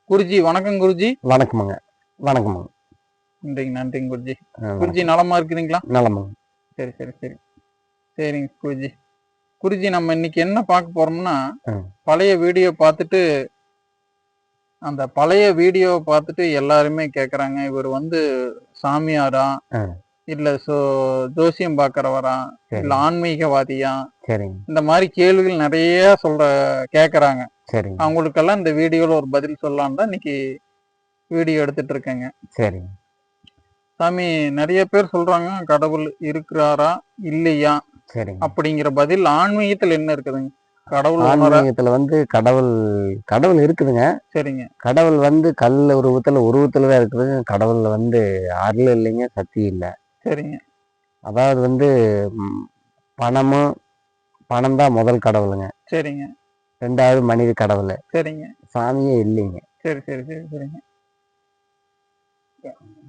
குருஜி வணக்கம் குருஜி. வணக்கமுங்க. வணக்கமுங்க. நன்றிங்க குருஜி. குருஜி வணக்கம். நலமா இருக்கிறீங்களா? நலமுங்க. சரி சரி சரி சரிங்க குருஜி. குருஜி நம்ம இன்னைக்கு என்ன பார்க்க போறோம்னா, பழைய வீடியோ பார்த்துட்டு அந்த பழைய வீடியோவை பார்த்துட்டு எல்லாருமே கேட்குறாங்க, இவர் வந்து சாமியாரா, இல்ல ஜோசியம் பார்க்கறவரா, இல்ல ஆன்மீகவாதியா, இந்த மாதிரி கேள்விகள் நிறைய கேட்கறாங்க. அவங்களுக்கெல்லாம் இந்த வீடியோல ஒரு பதில் சொல்லலான்னு தான் இன்னைக்கு வீடியோ எடுத்துட்டு இருக்கேங்க. சரி சாமி, நிறைய பேர் சொல்றாங்க கடவுள் இருக்கிறாரா இல்லையா அப்படிங்கிற பதில் ஆன்மீகத்துல என்ன இருக்குதுங்க? ஆன்மீகத்துல வந்து கடவுள் இருக்குதுங்க. சரிங்க. கடவுள் வந்து கல் உருவத்துலதான் இருக்குதுங்க. கடவுள்ல வந்து அருள் இல்லைங்க, சக்தி இல்லை. சரிங்க. அதாவது வந்து பணம் தான் முதல் கடவுளுங்க. சரிங்க. ரெண்டாவது மனித கடவுள். சரிங்க. சாமியே இல்லைங்க. சரி சரி சரி சரிங்க.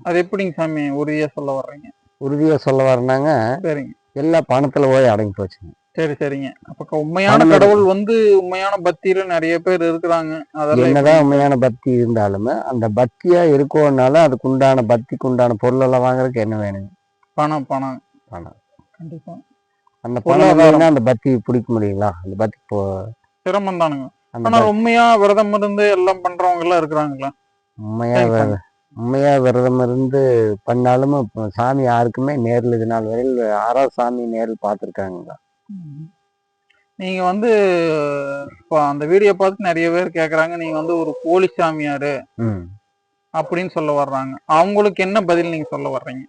அது எப்படிங்க சாமி உறுதியா சொல்ல வர்றீங்க? உறுதியா சொல்ல வர்றாங்க. சரிங்க. எல்லாம் பணத்துல போய் அடங்கி போச்சுங்க. சரி சரிங்க. அப்ப உண்மையான கடவுள் வந்து உண்மையான பக்தியில நிறைய பேர் இருக்கிறாங்க. என்னதான் உண்மையான பக்தி இருந்தாலுமே அந்த பக்தியா இருக்கோனால அதுக்குண்டான பக்திக்குண்டான பொருள் எல்லாம் வாங்குறதுக்கு என்ன வேணுங்க? பணம். கண்டிப்பா. அந்த பணம் அந்த பக்தி பிடிக்க முடியுங்களா? அந்த பக்தி சிரமம் தானுங்க. ஆனா உண்மையா விரதம் இருந்து எல்லாம் பண்றவங்க எல்லாம் இருக்கிறாங்களா? உண்மையா விரதம் இருந்து பண்ணாலும் சாமி யாருக்குமே நேரில் இது நாள் வரையில் யாராவது சாமி நேரில் பார்த்துருக்காங்களா? நீங்க வந்து இப்போ அந்த வீடியோ பார்த்து நிறைய பேர் கேக்குறாங்க, நீங்க வந்து ஒரு போலி சாமியாரு அப்படின்னு சொல்ல வர்றாங்க. அவங்களுக்கு என்ன பதில் நீங்க சொல்ல வர்றீங்க?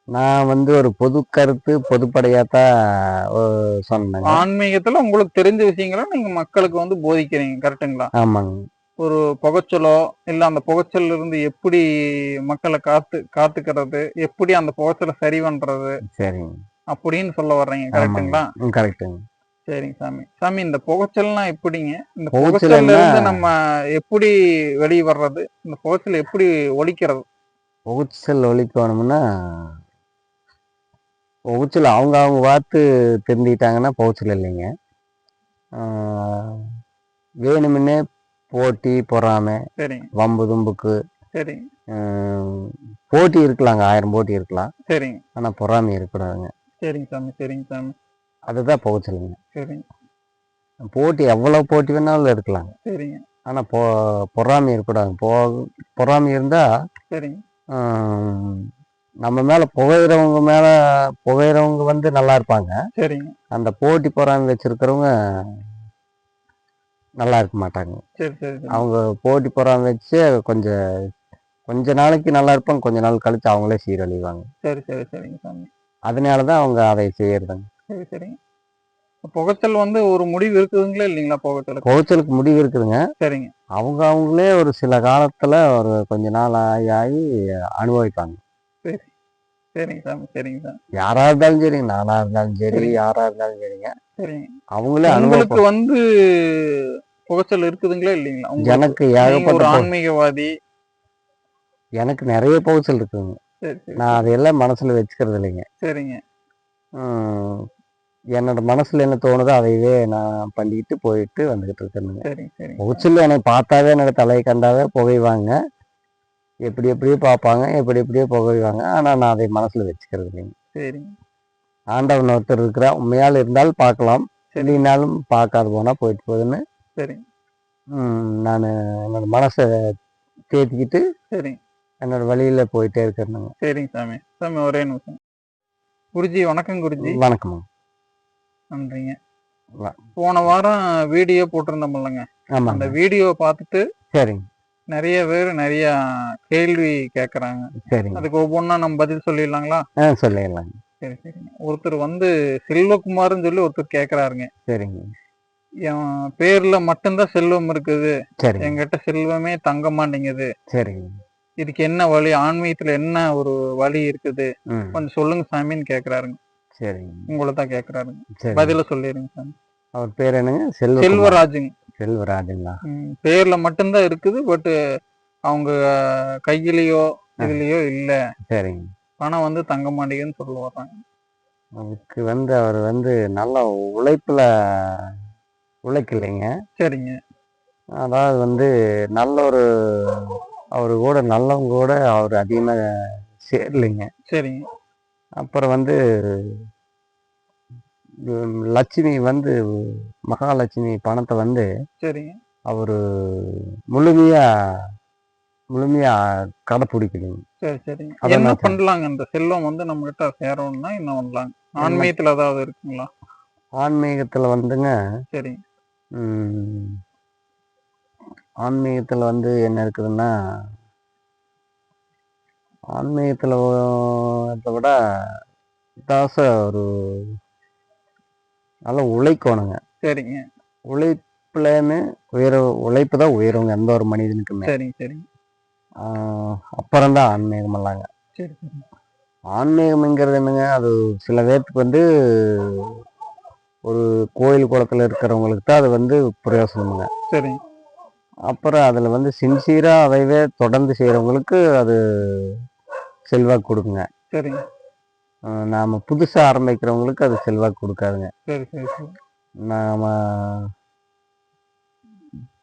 நான் வந்து ஒரு பொது கருத்து பொதுப்படையாத்தான் சொன்னேன். ஆன்மீகத்துல உங்களுக்கு தெரிஞ்ச விஷயங்களை நீங்க மக்களுக்கு வந்து போதிக்கிறீங்க, கரெக்டுங்களா? ஆமாங்க. ஒரு புகைச்சலோ இல்ல அந்த புகைச்சல்ல இருந்து எப்படி மக்களை காத்துக்கிறது, எப்படி அந்த புகைச்சலை சரி பண்றது, சரிங்க, அப்படின்னு சொல்ல வர்றீங்க, கரெக்டுங்களா? கரெக்டுங்க. சரிங்க சாமி. சாமி, இந்த புகைச்சல்னா எப்படிங்க? இந்த புகைச்சல்ல இருந்து நம்ம எப்படி வெளியே வர்றது? இந்த புகைச்சல் எப்படி ஒழிக்கிறது? புகைச்சல் ஒழிக்கணும்னா புகைச்சல் அவங்க பார்த்து தெரிஞ்சுக்கிட்டாங்கன்னா புகைச்சல் இல்லைங்க. வேணுமுன்னே போட்டி பொறாமை, வம்பு தும்புக்கு, போட்டி இருக்கலாங்க, 1000 போட்டி இருக்கலாம். சரிங்க. ஆனா பொறாமை இருக்கக்கூடாதுங்க. சரிங்க சாமி. சரிங்க சாமி. அதுதான் புகைச்சலுங்க. சரிங்க. போட்டி எவ்வளவு போட்டி வேணாலும் இருக்கலாங்க. சரிங்க. ஆனா பொறாமை இருக்கக்கூடாது. பொறாமை இருந்தா சரிங்க நம்ம மேல புகையிறவங்க வந்து நல்லா இருப்பாங்க. சரிங்க. அந்த போட்டி பொறாமை வச்சிருக்கிறவங்க நல்லா இருக்க மாட்டாங்க. சரி சரி. அவங்க போட்டி பொறாமை வச்சு கொஞ்ச நாளைக்கு நல்லா இருப்பாங்க, கொஞ்ச நாள் கழிச்சு அவங்களே சீரழிவாங்க. சரி சரி சரிங்க சாமி. அதனாலதான் அவங்க அதை செய்யறதுங்க. சரி சரிங்க. புகைச்சல் வந்து ஒரு முடிவு இருக்குதுங்களா இல்லைங்களா? புகைச்சலுக்கு முடிவு இருக்குதுங்க. சரிங்க. அவங்களே ஒரு சில காலத்துல ஒரு கொஞ்ச நாள் ஆகி அனுபவிப்பாங்க. சரி சரிங்க சாமி. சரிங்க சாமி. யாரா இருந்தாலும் சரிங்க, நானா இருந்தாலும் சரி, யாரா இருந்தாலும் சரிங்க. சரிங்க. அவங்களே உங்களுக்கு வந்து புகைச்சல் இருக்குதுங்களா இல்லைங்களா? எனக்கு ஒரு ஆன்மீகவாதி. எனக்கு நிறைய புகைச்சல் இருக்குதுங்க. நான் அதையெல்லாம் மனசுல வச்சுக்கிறது இல்லைங்க. சரிங்க. என்னோட மனசுல என்ன தோணுதோ அதையவே நான் பண்ணிட்டு போயிட்டு வந்துகிட்டு இருக்கேனுங்க. புகைச்சல் என்னை பார்த்தாவே எனக்கு தலையை கண்டாவே புகைவாங்க. எப்படியோ பார்ப்பாங்க, எப்படியோ புகைவாங்க. ஆனா நான் அதை மனசுல வச்சுக்கிறது இல்லைங்க. சரிங்க. ஆண்டவன் ஒருத்தர் இருக்கிறா, உண்மையால் இருந்தாலும் பார்க்கலாம், இல்லைனாலும் பார்க்காது போனா போயிட்டு போகுதுன்னு. சரிங்க. நான் என்னோட மனசை தேத்திக்கிட்டு சரிங்க என்னோட வழியில போயிட்டே இருக்கிறேனுங்க. சரிங்க சாமி. சாமி ஒரே நிமிஷம். குருஜி வணக்கம். குருஜி வணக்கம். நன்றிங்க. போன வாரம் வீடியோ போட்டிருந்தோம்லங்க, அந்த வீடியோவை பார்த்துட்டு சரிங்க நிறைய பேர் நிறைய கேள்வி கேட்கறாங்க. சரிங்க. அதுக்கு ஒவ்வொன்றா நம்ம பதில் சொல்லிடலாங்களா? சொல்லிடலாங்க. சரி சரிங்க. ஒருத்தர் வந்து செல்வகுமார்னு சொல்லி ஒருத்தர் கேட்கறாருங்க. சரிங்க. என் பேர்ல மட்டும்தான் செல்வம் இருக்குது, என்கிட்ட செல்வமே தங்க மாட்டேங்குது. சரிங்க. இதுக்கு என்ன வழி? ஆன்மீகத்துல என்ன ஒரு வழி இருக்குது, கொஞ்சம் சொல்லுங்க சாமின்னு கேக்குறாருங்க. சரிங்க. உங்களை தான் கேக்குறாருங்க. பதில சொல்லிருங்க சாமி. அவர் பேர் என்னங்க? செல்வராஜுங்க. செல்வராஜுங்களா? பேர்ல மட்டும்தான் இருக்குது, பட் அவங்க கையிலயோ இதுலயோ இல்ல. சரிங்க. பணம் வந்து தங்க மாட்டேங்குன்னு சொல்ல வர்றாங்க. அதுக்கு வந்து அவர் வந்து நல்ல உழைக்கலைங்க. சரிங்க. அதாவது வந்து நல்ல ஒரு அவரு கூட நல்லவங்க கூட அவர் அதிகமாக சேரலைங்க. சரிங்க. அப்புறம் வந்து லட்சுமி வந்து மகாலட்சுமி பணத்தை வந்து சரிங்க. அவரு முழுமையா முழுமையா கடைப்பிடிக்கலைங்க. சரி, சரிங்க. அதான் என்ன நான் பண்ணலாங்க? இந்த செல்வம் வந்து நம்மகிட்ட சேரணும்னா என்ன பண்ணலாங்க? ஆன்மீகத்துல ஏதாவது இருக்குங்களா? ஆன்மீகத்துல வந்துங்க, சரிங்க. ம், ஆன்மீகத்துல வந்து என்ன இருக்குதுன்னா, ஆன்மீகத்துல இதை விட தாச ஒரு நல்லா உழைக்கணுங்க. சரிங்க. உழைப்புலன்னு உழைப்பு தான் உயருங்க எந்த ஒரு மனிதனுக்குமே. சரிங்க, சரிங்க. அப்புறம்தான் ஆன்மீகம் எல்லாங்க. சரி, சரிங்க. ஆன்மீகம்ங்கிறது என்னங்க, அது சில பேர்த்துக்கு வந்து ஒரு கோயில் குளத்துல இருக்கிறவங்களுக்கு தான் அது வந்து பிரயோசனமுங்க. சரிங்க. அப்புறம் அதுல வந்து சின்சியரா அதைவே தொடர்ந்து செய்யறவங்களுக்கு அது செல்வாக்கு கொடுக்குங்க. சரிங்க. நாம புதுசா ஆரம்பிக்கிறவங்களுக்கு அது செல்வாக்கு கொடுக்காதுங்க. சரி, சரி, சரி. நாம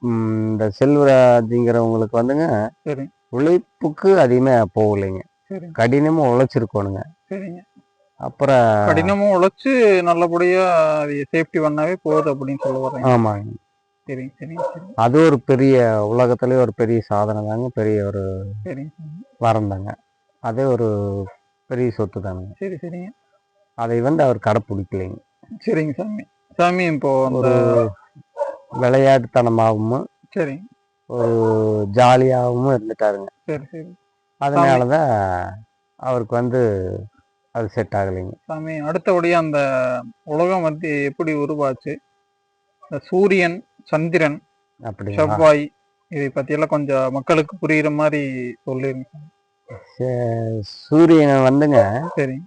இந்த செல்வராஜுங்கிறவங்களுக்கு வந்துங்க சரி. உழைப்புக்கு அதிகமா போகலைங்க. சரி. கடினமா உழைச்சிருக்கணுங்க. சரிங்க. அப்புறம் கடினமா உழைச்சு நல்லபடியா அதை சேஃப்டி பண்ணாவே போதும் அப்படின்னு சொல்ல வர்றீங்க. ஆமாங்க. சரிங்க, சரிங்க, சரிங்க. அது ஒரு பெரிய உலகத்திலே ஒரு பெரிய சாதனை தாங்க. பெரிய ஒரு சரிங்க, சரிங்க. வரம் தாங்க. அதே ஒரு பெரிய சொத்து தானுங்க. சரி, சரிங்க. அதை வந்து அவர் கடைப்பிடிக்கலைங்க. சரிங்க சாமி. சாமி இப்போ அந்த ஒரு விளையாட்டுத்தனமாகவும் சரிங்க. ஒரு ஜாலியாகவும் இருந்துட்டாருங்க. சரி, சரி. அதனாலதான் அவருக்கு வந்து அது செட் ஆகலைங்க. சாமி அடுத்தபடியா அந்த உலகம் வந்து எப்படி உருவாச்சு? இந்த சூரியன், சந்திரன், அப்படிங்களா? செவ்வாய் இதை பத்தியெல்லாம் கொஞ்சம் மக்களுக்கு புரியுற மாதிரி சொல்லிருங்க. சூரியனை வந்துங்க, சரி.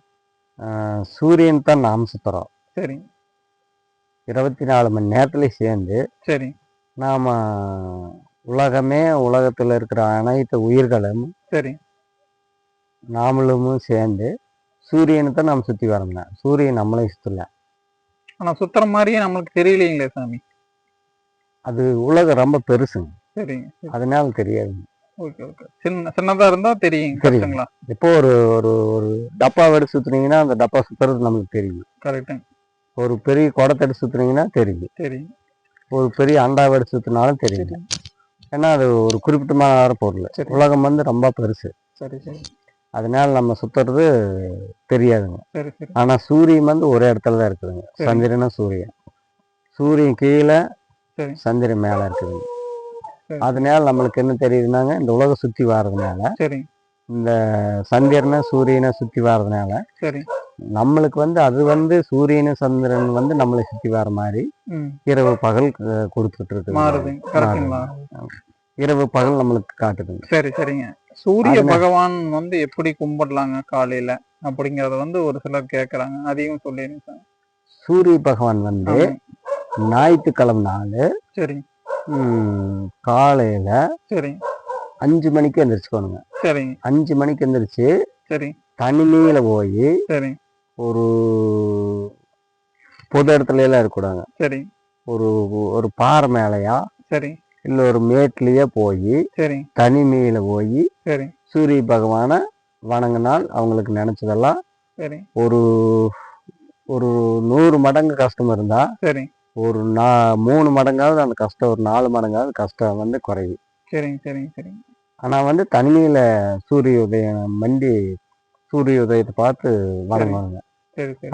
சூரியன் தான் நாம் சுத்துறோம். சரி. 24 மணி நேரத்துல சேர்ந்து சரி. நாம உலகமே உலகத்துல இருக்கிற அனைத்து உயிர்களும் சரி. நாமளும் சேர்ந்து சூரியனை தான் நாம் சுத்தி வரோங்க. சூரியன் நம்மளை சுத்தல. ஆனா சுத்துற மாதிரியே நம்மளுக்கு தெரியலைங்களே சாமி. அது உலகம் ரொம்ப பெருசுங்க. சரிங்க. அதனால தெரியாதுங்க. Okay, okay. சின்னதா இருந்தா தெரியும். கரெக்ட்டுங்களா? இப்போ ஒரு ஒரு ஒரு டப்பா எடுத்து சுத்துனீங்கன்னா அந்த டப்பா சுத்துறது நமக்கு தெரியும். கரெக்ட்டுங்க. ஒரு பெரிய குடத்தை எடுத்து சுத்துனீங்கன்னா தெரியும். தெரியும். ஒரு பெரிய அண்டாவை எடுத்து சுத்தினாலும் தெரியுங்க. ஏன்னா அது ஒரு குறிப்பிட்டமான பொருள். உலகம் வந்து ரொம்ப பெருசு. சரி, சரி. அதனால நம்ம சுத்துறது தெரியாதுங்க. சரி, சரி. ஆனா சூரியன் வந்து ஒரே இடத்துல தான் இருக்குதுங்க. சந்திரனும் சூரியன். சூரியன் கீழே, சந்திரன் மேல இருக்குதுங்க. அதனால நம்மளுக்கு என்ன தெரியுதுனாங்க, இந்த உலகம் சுத்தி வர்றதுனால, இந்த சந்திரனை சூரியனை சுத்தி வர்றதுனால, நம்மளுக்கு வந்து அது வந்து சூரியன் சந்திரன் வந்து நம்மளை சுத்தி வர மாதிரி இரவு பகல் கொடுத்துட்டு இருக்கு. இரவு பகல் நம்மளுக்கு காட்டுதுங்க. சரி, சரிங்க. சூரிய பகவான் வந்து எப்படி கும்பிடலாங்க காலையில அப்படிங்கறத வந்து ஒரு சிலர் கேக்குறாங்க. அதையும் சொல்லிருங்க. சூரிய பகவான் வந்து ஞாயிற்றுக்கிழமை நாள் சரி காலையில சரி 5 மணிக்கு எந்திரிச்சுக்கோணுங்க. சரி 5 மணிக்கு எந்திரிச்சு சரி தனிமையில போய் சரி ஒரு பொது இடத்துல எல்லாம் இருக்கக்கூடாங்க. சரி ஒரு ஒரு பாறை மேலையா சரி இல்ல ஒரு மேட்லயே போய் சரி தனிமையில போய் சரி சூரிய பகவான வணங்கினால் அவங்களுக்கு நினைச்சதெல்லாம் சரி ஒரு ஒரு 100 மடங்கு கஷ்டம் இருந்தா சரி ஒரு 3 மடங்காவது அந்த கஷ்டம், ஒரு 4 மடங்காவது கஷ்டம் வந்து குறையும். சரிங்க சரிங்க சரிங்க. ஆனா வந்து தனிமையில சூரிய உதயம் மண்டி சூரிய உதயத்தை பார்த்து வணங்குவாங்க.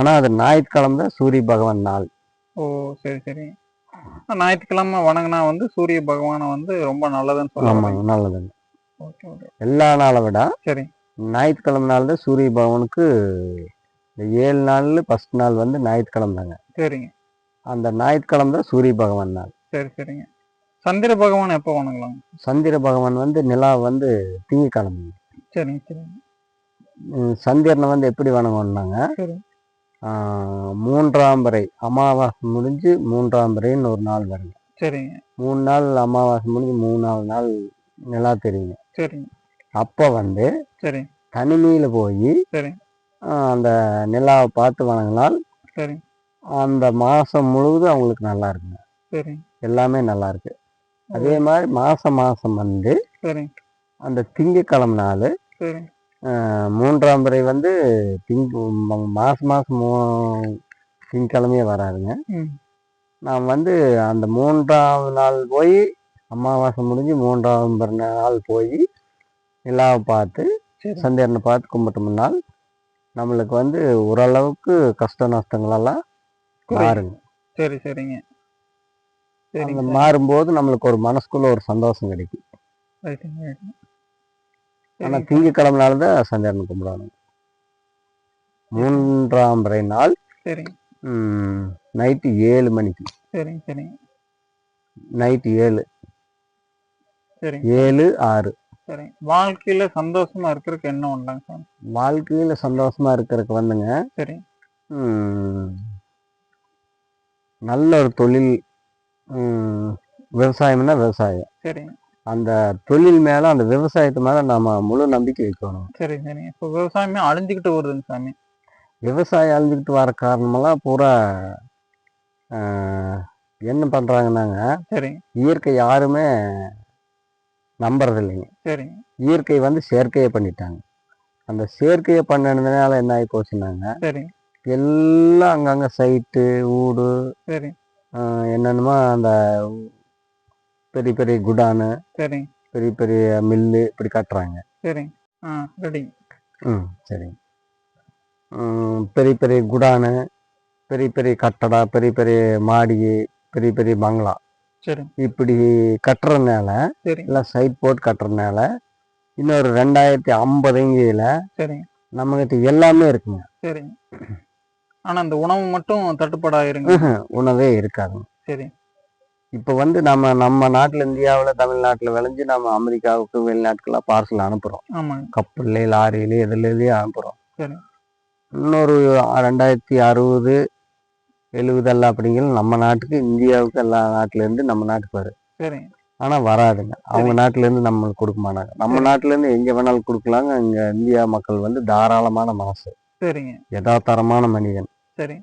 ஆனா அது ஞாயிற்றுக்கிழமை தான் சூரிய பகவான் நாள். ஓ சரி சரி. ஞாயிற்றுக்கிழமை வணங்கினா வந்து சூரிய பகவானை வந்து ரொம்ப நல்லதுன்னு சொல்லுவாங்க. நல்லதுங்க. எல்லா நாளை விட சரி ஞாயிற்றுக்கிழமை நாள் தான் சூரிய பகவானுக்கு. இந்த 7 நாள்ல ஃபர்ஸ்ட் நாள் வந்து ஞாயிற்றுக்கிழமை தாங்க. சரிங்க. அந்த ஞாயிற்றுக்கிழமை தான் சூரிய பகவான் நாள். சரி சரிங்க. சந்திர பகவான் எப்போ வணங்கலாம்? சந்திர பகவான் வந்து நிலா வந்து திங்கக்கிழமை. சரிங்க சரிங்க. சந்திரனை வந்து எப்படி வணங்கணும்னாங்க, 3ஆம் பிறை அமாவாசை முடிஞ்சு 3ஆம் பிறைன்னு ஒரு நாள் வருங்க. சரிங்க. 3 நாள் அமாவாசை முடிஞ்சு 3ஆவது நாள் நிலா தெரியுங்க. சரிங்க. அப்போ வந்து சரி தனிமையில போய் சரி அந்த நிலாவை பார்த்து வணங்கினால் சரி அந்த மாசம் முழுவதும் அவங்களுக்கு நல்லா இருக்குங்க. சரி எல்லாமே நல்லா இருக்கு. அதே மாதிரி மாசம் மாசம் வந்து சரி அந்த திங்கட்கிழமை நாள் சரி 3ஆம் பிறை வந்து மாசம் மாசம் திங்கக்கிழமையே வராதுங்க. நான் வந்து அந்த 3ஆவது நாள் போய் அமாவாசை முடிஞ்சு 3ஆம் நாள் போய் நிலாவை பார்த்து சந்திரனை பார்த்து கும்பிட்டோம்னால் நம்மளுக்கு வந்து ஓரளவுக்கு கஷ்ட நஷ்டங்களெல்லாம் மாறுங்க. சரி சரிங்க. அந்த மாறும்போது நம்மளுக்கு ஒரு மனசுக்குள்ள ஒரு சந்தோஷம் கிடைக்கும். ஆனா திங்கக்கிழமை நாள் தான் சந்திரனை கும்பிடணும். 3ஆம் பிறை நாள் நைட்டு 7 மணிக்கு. நைட்டு 7:06. சரி. வாழ்க்கையில சந்தோஷமா இருக்கிறதுக்கு என்ன ஒண்ணுங்க சார்? வாழ்க்கையில சந்தோஷமா இருக்கிறதுக்கு வந்துங்க, சரி, நல்ல ஒரு தொழில். விவசாயம்னா விவசாயம். சரி. அந்த தொழில் மேல அந்த விவசாயத்து மேல நாம முழு நம்பிக்கை வைக்கணும். சரி சரி. இப்போ விவசாயமே அழிஞ்சுக்கிட்டு வருதுங்க சாமி. விவசாயம் அழிஞ்சுக்கிட்டு வர காரணமெல்லாம் பூரா என்ன பண்றாங்கன்னாங்க, சரி, இயற்கை யாருமே நம்புறது இல்லைங்க. சரி. இயற்கை வந்து செயற்கையை பண்ணிட்டாங்க. அந்த செயற்கையை பண்ணதுனால என்ன ஆகி போச்சுன்னாங்க, சரி, எல்லாம் அங்கங்க சைட்டு ஊடு, சரி, என்னென்னமோ அந்த பெரிய பெரிய குடானு, சரி, பெரிய பெரிய மில்லு இப்படி கட்டுறாங்க. சரி. ரெடி. சரி. பெரிய பெரிய குடானு, பெரிய பெரிய கட்டடம், பெரிய பெரிய மாடி, பெரிய பெரிய பங்களா, சரி, இப்படி கட்டுறதுனால, எல்லாம் சைட் போட்டு கட்டுறதுனால இன்னொரு 2050 சரி நம்மகிட்ட எல்லாமே இருக்குங்க. சரி. ஆனா அந்த உணவு மட்டும் தட்டுப்பாடாயிருங்க. உணவே இருக்காதுங்க. சரி. இப்போ வந்து நம்ம நாட்டில் இந்தியாவில் தமிழ்நாட்டில் விளைஞ்சு நம்ம அமெரிக்காவுக்கு வெளிநாட்டுக்கெல்லாம் பார்சல் அனுப்புகிறோம். ஆமாங்க. கப்பல்லே லாரியிலே எதுலேயே அனுப்புகிறோம். சரி. இன்னொரு 2060 70 எல்லாம் அப்படிங்கிறது நம்ம நாட்டுக்கு இந்தியாவுக்கு எல்லா நாட்டிலேருந்து நம்ம நாட்டுக்கு வரும். சரி. ஆனால் வராதுங்க. அவங்க நாட்டிலேருந்து நம்மளுக்கு கொடுக்க மாட்டாங்க. நம்ம நாட்டிலேருந்து எங்கே வேணாலும் கொடுக்கலாங்க. இங்கே இந்தியா மக்கள் வந்து தாராளமான மனசு. சரிங்க. யதார்த்தமான மனிதன். சரி.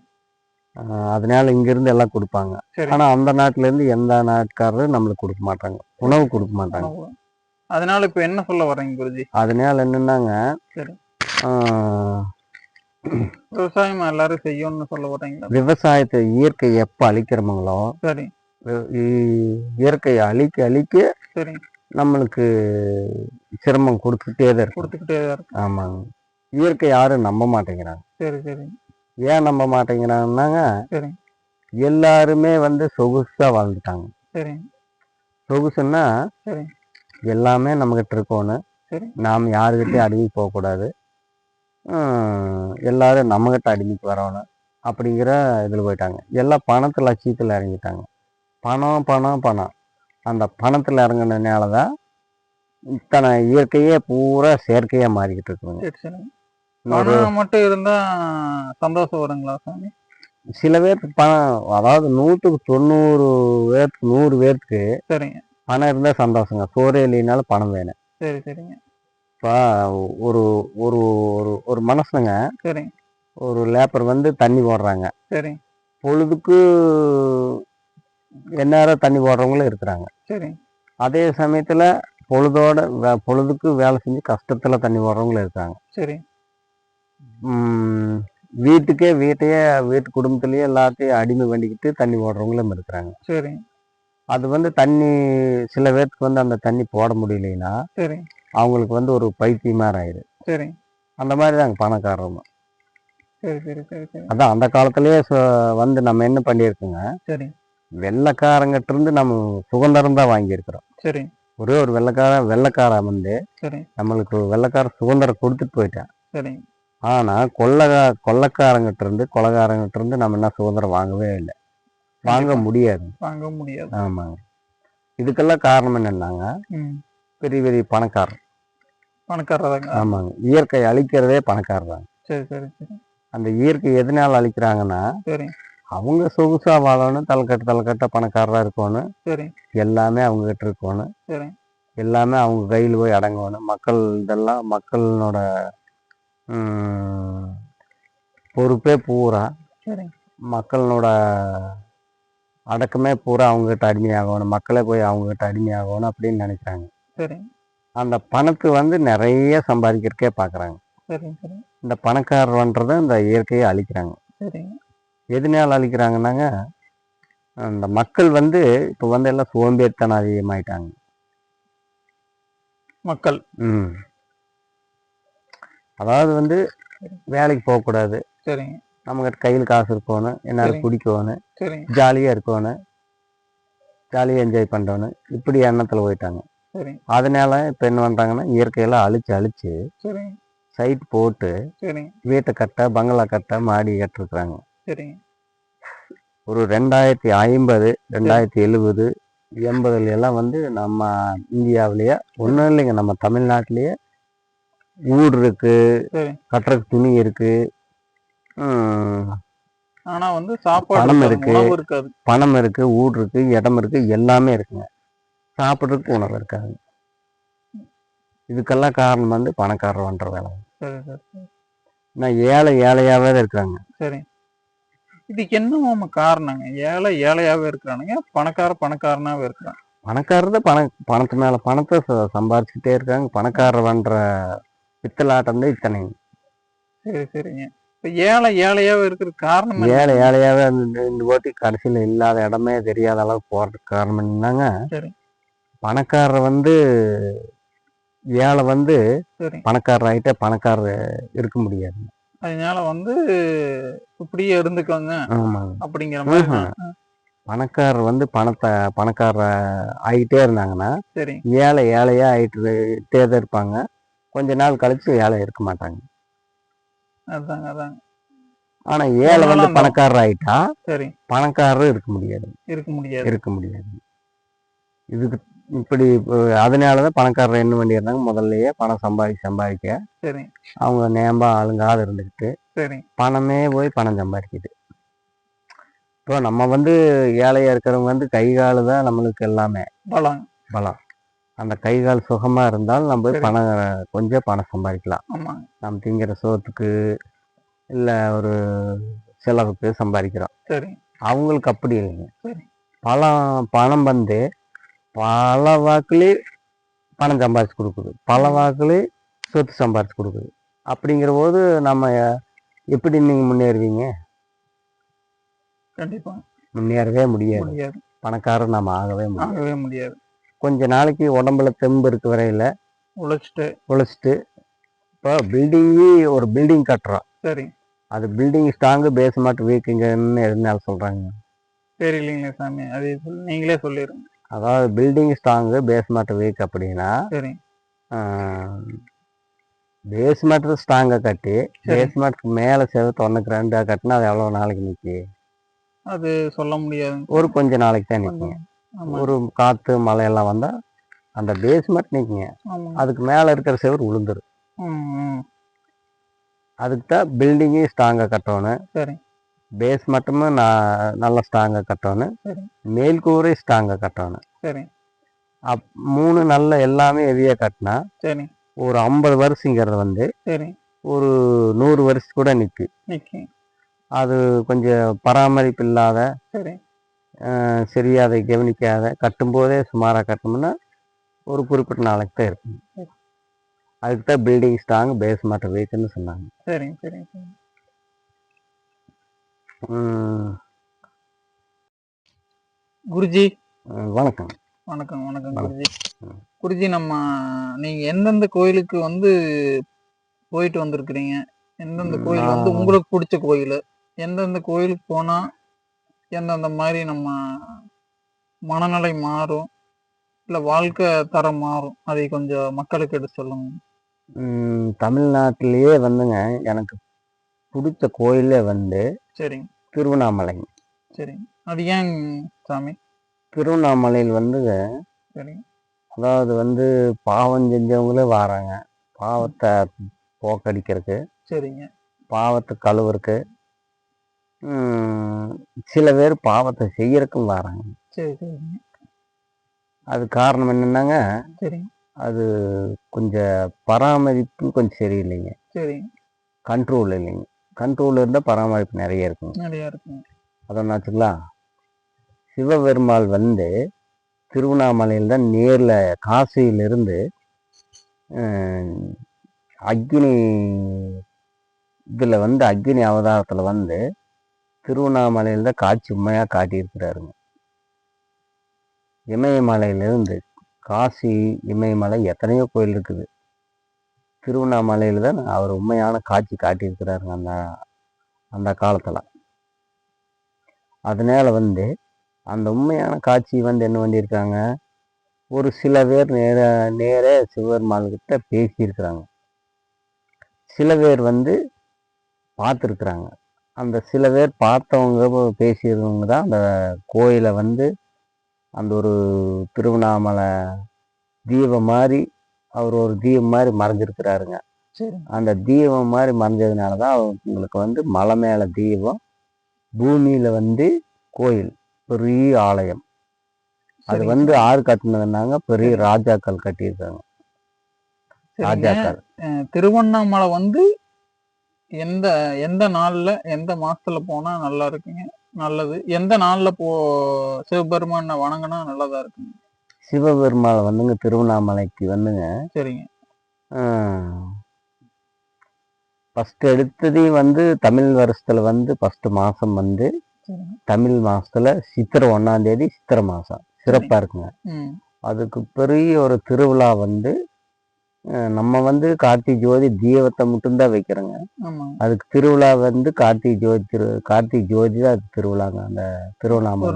அதனால இங்கிருந்து எல்லாம் கொடுப்பாங்க. ஆனா அந்த நாட்டுல இருந்து எந்த நாட்டுக்காரரும் நம்மளுக்கு கொடுக்க மாட்டாங்க, உணவு கொடுக்க மாட்டாங்க. அதனால இப்ப என்ன சொல்ல வர்றீங்க குருஜி? அதனால என்னன்னாங்க, விவசாயம் எல்லாரும் செய்யணும்னு சொல்ல வர்றீங்க. விவசாயத்தை இயற்கை எப்ப அழிக்கிறோங்களோ, சரி, இயற்கையை அழிக்க அழிக்க சரி நம்மளுக்கு சிரமம் கொடுத்துக்கிட்டே தான் இருக்கு. ஆமாங்க. இயற்கை யாரும் நம்ப மாட்டேங்கிறாங்க. சரி சரி. ஏன் நம்ப மாட்டேங்கிறாங்கன்னாங்க, சரி, எல்லாருமே வந்து சொகுசா வாழ்ந்துட்டாங்க. சரி. சொகுசுன்னா சரி எல்லாமே நம்மகிட்ட இருக்கணும். சரி. நாம் யாருக்கிட்டையும் அடிமை போகக்கூடாது. எல்லாரும் நம்மகிட்ட அடிமைக்கு வரணும் அப்படிங்கிற இதில் போயிட்டாங்க. எல்லாம் பணத்து லட்சியத்தில் இறங்கிட்டாங்க. பணம் பணம் பணம். அந்த பணத்தில் இறங்கினால தான் இத்தனை இயற்கையே பூரா செயற்கையாக மாறிக்கிட்டு இருக்குதுங்க. பணம் மட்டும் இருந்தா சந்தோஷம் வருங்களா சாமி? சில பேருக்கு பணம், அதாவது 100க்கு 90 பேருக்கு 100 பேருக்கு சரிங்க பணம் இருந்தால் சந்தோஷங்க. சோறே இல்லைனாலும் பணம் வேணும். சரி சரிங்க. இப்போ ஒரு ஒரு ஒரு மனசுங்க, சரி, ஒரு லேபர் வந்து தண்ணி போடுறாங்க. சரி. பொழுதுக்கு எந்நேரம் தண்ணி போடுறவங்களும் இருக்கிறாங்க. சரி. அதே சமயத்தில் பொழுதுக்கு வேலை செஞ்சு கஷ்டத்தில் தண்ணி போடுறவங்களும் இருக்காங்க. சரி. வீட்டு குடும்பத்திலேயே எல்லாத்தையும் அடிமை பண்ணிக்கிட்டு தண்ணி போடுறவங்களும் இருக்கிறாங்க. சரி. அது வந்து தண்ணி சில பேருக்கு வந்து அந்த தண்ணி போட முடியலைன்னா சரி அவங்களுக்கு வந்து ஒரு பைத்தியமாரி ஆயிடும். சரி. அந்த மாதிரி தாங்க பணக்காரரும். சரி சரி சரி சரி. அதான் அந்த காலத்திலேயே வந்து நம்ம என்ன பண்ணியிருக்கோங்க, சரி, வெள்ளைக்காரங்கிட்ட இருந்து நம்ம சுதந்திரம் தான் வாங்கியிருக்கிறோம். சரி. ஒரே ஒரு வெள்ளைக்காரன் வந்து சரி நம்மளுக்கு வெள்ளைக்கார சுதந்திரம் கொடுத்துட்டு போயிட்டான். சரி. ஆனா கொள்ளைக்காரங்கிட்ட இருந்து நம்ம என்ன சுதந்திரம் வாங்கவே இல்லை, வாங்க முடியாது. ஆமாங்க. இதுக்கெல்லாம் காரணம் என்னன்னாங்க, பெரிய பெரிய பணக்காரர். ஆமாங்க. இயற்கை அழிக்கிறதே பணக்காரர் தான். சரி சரி சரி. அந்த இயற்கை எதனால அழிக்கிறாங்கன்னா, சரி, அவங்க சொகுசா வாழணும், தலைக்கட்ட பணக்காரரா இருக்கணும். சரி. எல்லாமே அவங்க கிட்ட இருக்கணும். சரி. எல்லாமே அவங்க கையில் போய் அடங்கணும். இதெல்லாம் மக்களோட பொறுப்பே பூரா சரி மக்களோட அடக்கமே பூரா அவங்ககிட்ட அடிமையாகணும், மக்களே போய் அவங்ககிட்ட அடிமையாகணும் அப்படின்னு நினைக்கிறாங்க. சரி. அந்த பணத்தை வந்து நிறைய சம்பாதிக்கிறதுக்கே பார்க்குறாங்க. சரி, சரி. இந்த பணக்காரன்றதை இந்த இயற்கையை அழிக்கிறாங்க. சரி. எதனால அழிக்கிறாங்கன்னாங்க, அந்த மக்கள் வந்து இப்போ வந்து எல்லாம் சோம்பேறித்தனம் அதிகமாயிட்டாங்க மக்கள். அதாவது வந்து வேலைக்கு போகக்கூடாது, சரி, நம்மகிட்ட கையில் காசு இருக்கணும், என்னால குடிக்கணும், சரி, ஜாலியாக இருக்கணும், ஜாலியாக என்ஜாய் பண்ணணும், இப்படி எண்ணத்தில் போயிட்டாங்க. சரி. அதனால இப்போ என்ன பண்ணுறாங்கன்னா, இயற்கையெல்லாம் அழிச்சு சரி, சைட் போட்டு சரி, வீட்டை கட்ட, பங்களா கட்ட, மாடி கட்டிருக்கிறாங்க. சரி. ஒரு 2050, 2070, 80 எல்லாம் வந்து நம்ம இந்தியாவிலேயே ஒன்றும் இல்லைங்க, நம்ம தமிழ்நாட்டிலேயே ஊர் இருக்கு, கட்டுறதுக்கு துணி இருக்கு, ஆனா வந்து சாப்பாடு பணம் இருக்கு, பணம் இருக்கு, ஊர் இருக்கு, இடம் இருக்கு, எல்லாமே இருக்குங்க. சாப்பிட்றதுக்கு உணவு இருக்காது. இதுக்கெல்லாம் காரணம் வந்து பணக்காரர் பண்ற வேலை. நான் ஏழையாவே தான் இருக்கிறாங்க. சரி. இதுக்கு என்ன காரணங்க? ஏழையாவே இருக்கிறானுங்க, பணக்காரனாவே இருக்கிறான். பணக்காரர் தான் பணத்து மேல பணத்தை சம்பாதிச்சுக்கிட்டே இருக்காங்க. பணக்காரர் பண்ற பித்தலாட்டம் தான் இத்தனை. சரி, சரிங்க. இப்ப ஏழையாவே இருக்கிற காரணம், ஏழையாவே இந்த ஓட்டி கடைசியில் இல்லாத இடமே தெரியாத அளவுக்கு போறதுக்கு காரணம் என்னன்னாங்க, பணக்காரர் வந்து ஏழை வந்து பணக்காரர் ஆகிட்டே பணக்காரர் இருக்க முடியாது. அதனால வந்து இப்படியே இருந்துக்கோங்க அப்படிங்கிற மாதிரி. பணக்காரர் வந்து பணக்காரர் ஆகிட்டே இருந்தாங்கன்னா, ஏழையா ஆகிட்டே தான் இருப்பாங்க. கொஞ்ச நாள் கழிச்சு ஏழை இருக்க மாட்டாங்க. ஆனா ஏழை வந்து பணக்காரர் ஆயிட்டா பணக்காரர் இருக்க முடியாது. இதுக்கு இப்படி அதனாலதான் பணக்காரர் என்ன பண்ணிடுறாங்க, முதல்லயே பணம் சம்பாதிக்க அவங்க நேம்பா ஆளுங்காத இருந்துக்கிட்டு பணமே போய் பணம் சம்பாதிக்குது. இப்போ நம்ம வந்து ஏழையா இருக்கிறவங்க வந்து கை கால் தான் நம்மளுக்கு எல்லாமே பலம். அந்த கை கால் சுகமா இருந்தாலும் நம்ம போய் கொஞ்சம் பணம் சம்பாதிக்கலாம். நம்ம திங்கிற சோத்துக்கு இல்ல ஒரு செலவுக்கு சம்பாதிக்கிறோம். அவங்களுக்கு அப்படி இல்லைங்க. பணம் வந்து பல வாக்குலேயே பணம் சம்பாதிச்சு கொடுக்குது, பல வாக்குலேயே சொத்து சம்பாதிச்சு கொடுக்குது. அப்படிங்கிற போது நம்ம எப்படி நீங்க முன்னேறுவீங்க? கண்டிப்பா முன்னேறவே முடியாது. பணக்காரர் நம்ம ஆகவே முடியாது. கொஞ்ச நாளைக்கு உடம்புல தெம்பு இருக்க வரையில உழைச்சிட்டு இப்போ ஒரு பில்டிங் கட்டுறோம். அது பில்டிங் ஸ்ட்ராங்கு, பேஸ்மெண்ட் வீக்குங்கன்னு எதனால சொல்றாங்க? தெரியலீங்களே சாமி, அது நீங்களே சொல்லிடுங்க. அதாவது பில்டிங் ஸ்ட்ராங்கு, பேஸ்மெண்ட் வீக் அப்படின்னா, பேஸ்மெண்ட் ஸ்ட்ராங்கா கட்டி பேஸ்மெண்ட்க்கு மேல செவத்து 1க்கு 2 கட்டினா அது எவ்வளவு நாளைக்கு நிற்கி? அது சொல்ல முடியாது. ஒரு கொஞ்ச நாளைக்கு தான் நிற்குங்க. ஒரு காத்து மழை எல்லாம் வந்தா அந்த பேஸ்மெண்ட் நிற்குங்க, அதுக்கு மேல இருக்கிற செவர் உளுந்துரும். அதுக்கு தான் பில்டிங்கே ஸ்ட்ராங்கா கட்டணும், பேஸ்மெண்ட்டும் நல்ல ஸ்ட்ராங்கா கட்டணும், மேல்கூரை ஸ்ட்ராங்கா கட்டணும். 3 நல்ல எல்லாமே ஹெவியா கட்டினா ஒரு 50 வருஷங்கிறது வந்து ஒரு 100 வருஷம் கூட நிற்கு. அது கொஞ்சம் பராமரிப்பு இல்லாத, சரியா அதை கவனிக்காத, கட்டும்போதே சுமாராக கட்டணும்னா ஒரு குறிப்பிட்ட நாளைக்கு தான் இருக்கும். அதுக்கு தான் பில்டிங் ஸ்ட்ராங், பேஸ்மெண்ட் வீக்குன்னு சொன்னாங்க. குருஜி வணக்கம். வணக்கம் குருஜி. குருஜி, நீங்க எந்தெந்த கோயிலுக்கு வந்து போயிட்டு வந்திருக்கிறீங்க? எந்தெந்த கோயில் வந்து உங்களுக்கு பிடிச்ச கோயில்? எந்தெந்த கோயிலுக்கு போனா எந்தெந்த மாதிரி நம்ம மனநிலை மாறும், இல்ல வாழ்க்கை தரம் மாறும், அதை கொஞ்சம் மக்களுக்கு எடுத்து சொல்லுங்க. தமிழ்நாட்டிலேயே வந்துங்க எனக்கு பிடிச்ச கோயிலே வந்து திருவண்ணாமலை. அது ஏன் சாமி? திருவண்ணாமலையில் வந்து அதாவது வந்து பாவம் செஞ்சவங்களே வராங்க, பாவத்தை போக்கடிக்கிறதுக்கு, பாவத்தை கழுவுறதுக்கு. சில பேர் பாவத்தை செய்யறதுக்கும் வராங்க. அது காரணம் என்னன்னாங்க, அது கொஞ்சம் பராமரிப்பு கொஞ்சம் சரியில்லைங்க, கண்ட்ரோல் இல்லைங்க. கண்ட்ரோல் இருந்தால் பராமரிப்பு நிறைய இருக்குங்க. அதனாச்சுங்களா சிவபெருமாள் வந்து திருவண்ணாமலையில் தான் நேரில் காசியிலிருந்து அக்னி இதில் வந்து அக்னி அவதாரத்தில் வந்து திருவண்ணாமலையில் தான் காட்சி உண்மையாக காட்டியிருக்கிறாருங்க. இமயமலையிலிருந்து காசி இமயமலை எத்தனையோ கோயில் இருக்குது. திருவண்ணாமலையில் தான் அவர் உண்மையான காட்சி காட்டியிருக்கிறாருங்க அந்த காலத்தில். அதனால வந்து அந்த உண்மையான காட்சி வந்து என்ன பண்ணியிருக்காங்க, ஒரு சில பேர் நேர சிவபெருமான்கிட்ட பேசியிருக்கிறாங்க, சில பேர் வந்து பார்த்துருக்குறாங்க. அந்த சில பேர் பார்த்தவங்க பேசியிருந்தவங்க தான் அந்த கோயிலை வந்து அந்த ஒரு திருவண்ணாமலை தீபம் மாதிரி அவர் ஒரு தீபம் மாதிரி மறைஞ்சிருக்கிறாருங்க. அந்த தீபம் மாதிரி மறைஞ்சதுனால தான் அவங்களுக்கு வந்து மலை மேலே தீபம், பூமியில் வந்து கோயில், பெரிய ஆலயம். அது வந்து ஆறு கட்டினதுனாங்க, பெரிய ராஜாக்கள் கட்டியிருக்காங்க. ராஜாக்கள். திருவண்ணாமலை வந்து எந்த எந்த நாள்ல எந்த மாசத்துல போனா நல்லா இருக்குங்க, நல்லது? எந்த நாள்ல சிவபெருமான வணங்கினா நல்லதா இருக்குங்க? சிவபெருமானை வந்துங்க திருவண்ணாமலைக்கு வந்துங்க, சரிங்க, ஃபர்ஸ்ட் எடுத்ததே வந்து தமிழ் வருஷத்துல வந்து ஃபர்ஸ்ட் மாசம் வந்து தமிழ் மாசத்துல சித்திரை 1ஆம் தேதி, சித்திரை மாசம் சிறப்பா இருக்குங்க. அதுக்கு பெரிய ஒரு திருவிழா வந்து நம்ம வந்து கார்த்திகை ஜோதி தீபத்தை மட்டும்தான் வைக்கிறோங்க. அதுக்கு திருவிழா வந்து கார்த்திகை ஜோதி தான் அது திருவிழாங்க. அந்த திருவண்ணாமலை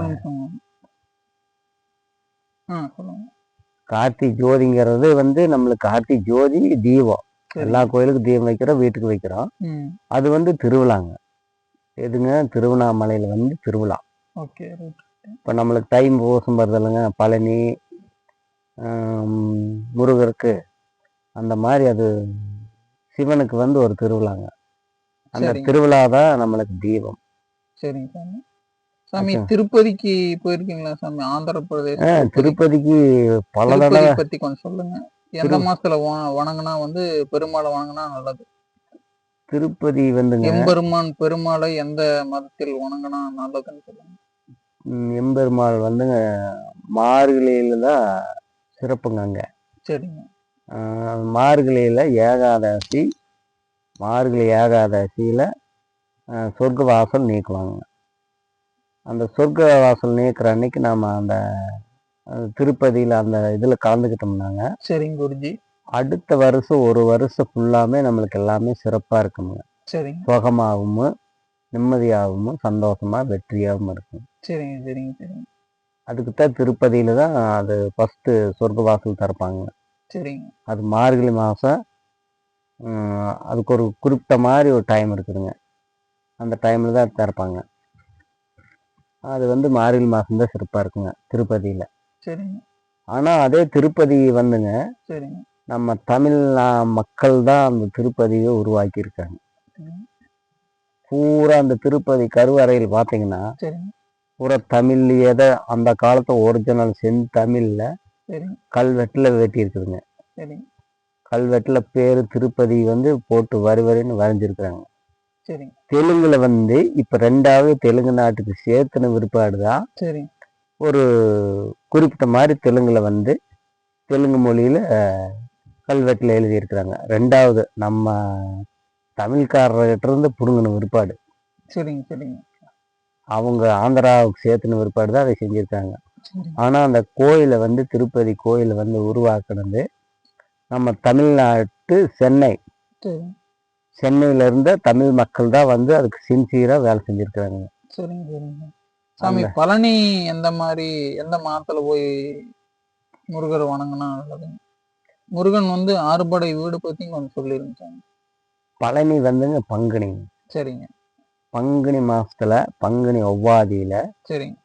கார்த்திகை ஜோதிங்கிறது வந்து நம்மளுக்கு கார்த்திகை ஜோதி தீபம், எல்லா கோயிலுக்கும் தீபம் வைக்கிறோம், வீட்டுக்கு வைக்கிறோம். அது வந்து திருவிழாங்க. எதுங்க, திருவண்ணாமலையில வந்து திருவிழா. இப்போ நம்மளுக்கு டைம் போசம் வருதில்லைங்க, பழனி முருகருக்கு அந்த மாதிரி அது சிவனுக்கு வந்து ஒரு திருவிழாங்க. அந்த திருவிழா தான் நம்மளுக்கு தீபம். சரிங்க சாமி. சாமி, திருப்பதிக்கு போயிருக்கீங்களா சாமி? ஆந்திர பிரதேசம் திருப்பதிக்கு பல தடவை. பத்தி கொஞ்சம் சொல்லுங்க. எந்த மாசத்துல வணங்கினா வந்து பெருமாளை வணங்கினா நல்லது? திருப்பதி வந்துங்க, பெருமாளை எந்த மதத்தில் வணங்கினா நல்லதுன்னு சொல்லுங்க. எம்பெருமாள் வந்துங்க மார்கழியில தான் சிறப்புங்க அங்க. சரிங்க. மார்கழியில ஏகாதசி, மார்கழி ஏகாதசியில சொர்க்க வாசல் நீக்குவாங்க. அந்த சொர்க்க வாசல் நீக்கிற அன்னைக்கு நாம அந்த திருப்பதியில அந்த இதுல கலந்துக்கிட்டோம்னாங்க, சரிங்க குருஜி, அடுத்த வருஷம் ஒரு வருஷம் ஃபுல்லாமே நம்மளுக்கு எல்லாமே சிறப்பா இருக்குங்க. சரிங்க. சுகமாகவும் நிம்மதியாகவும் சந்தோஷமா வெற்றியாகவும் இருக்கும். சரிங்க சரிங்க சரிங்க. அதுக்குத்தான் திருப்பதியில தான் அது ஃபர்ஸ்ட் சொர்க்க வாசல் திறப்பாங்க. சரிங்க. அது மார்கழி மாதம். அதுக்கு ஒரு குறிப்பிட்ட மாதிரி ஒரு டைம் இருக்குதுங்க, அந்த டைமில் தான் திறப்பாங்க. அது வந்து மார்கழி மாதம்தான் சிறப்பாக இருக்குங்க திருப்பதியில். சரிங்க. ஆனால் அதே திருப்பதி வந்துங்க, சரிங்க, நம்ம தமிழ் மக்கள் தான் அந்த திருப்பதியை உருவாக்கியிருக்காங்க. பூரா அந்த திருப்பதி கருவறையில் பார்த்தீங்கன்னா பூரா தமிழ்லையே தான் அந்த காலத்து ஒரிஜினல் செந்தமிழில் கல்வெட்டில் வெட்டி இருக்குதுங்க. கல்வெட்டில் பேர் திருப்பதி வந்து போட்டு வரின்னு வரைஞ்சிருக்கிறாங்க. தெலுங்குல வந்து இப்ப 2வது தெலுங்கு நாட்டுக்கு சேர்த்துன விற்பாடு தான் ஒரு குறிப்பிட்ட மாதிரி தெலுங்குல வந்து தெலுங்கு மொழியில கல்வெட்டில் எழுதியிருக்கிறாங்க. 2வது நம்ம தமிழ்காரர்கிட்ட இருந்து புடுங்கின விற்பாடு. அவங்க ஆந்திராவுக்கு சேர்த்துன விற்பாடு தான் அதை செஞ்சிருக்காங்க. ஆனா அந்த கோயிலை வந்து திருப்பதி கோயிலை வந்து உருவாக்குனது நம்ம தமிழ்நாட்டு சென்னையில இருந்த தமிழ் மக்கள் தான் வந்து அதுக்கு சின்சியரா வேலை செஞ்சிருக்காங்க. சாமி, பழனி எந்த மாதத்துல போய் முருகர் வணங்கினா நல்லது? முருகன் வந்து 6 படை வீடு பத்தி கொஞ்சம் சொல்லிருங்க. பழனி வந்துங்க பங்குனி. சரிங்க. பங்குனி மாசத்துல பங்குனி ஒவ்வாதியில. சரிங்க.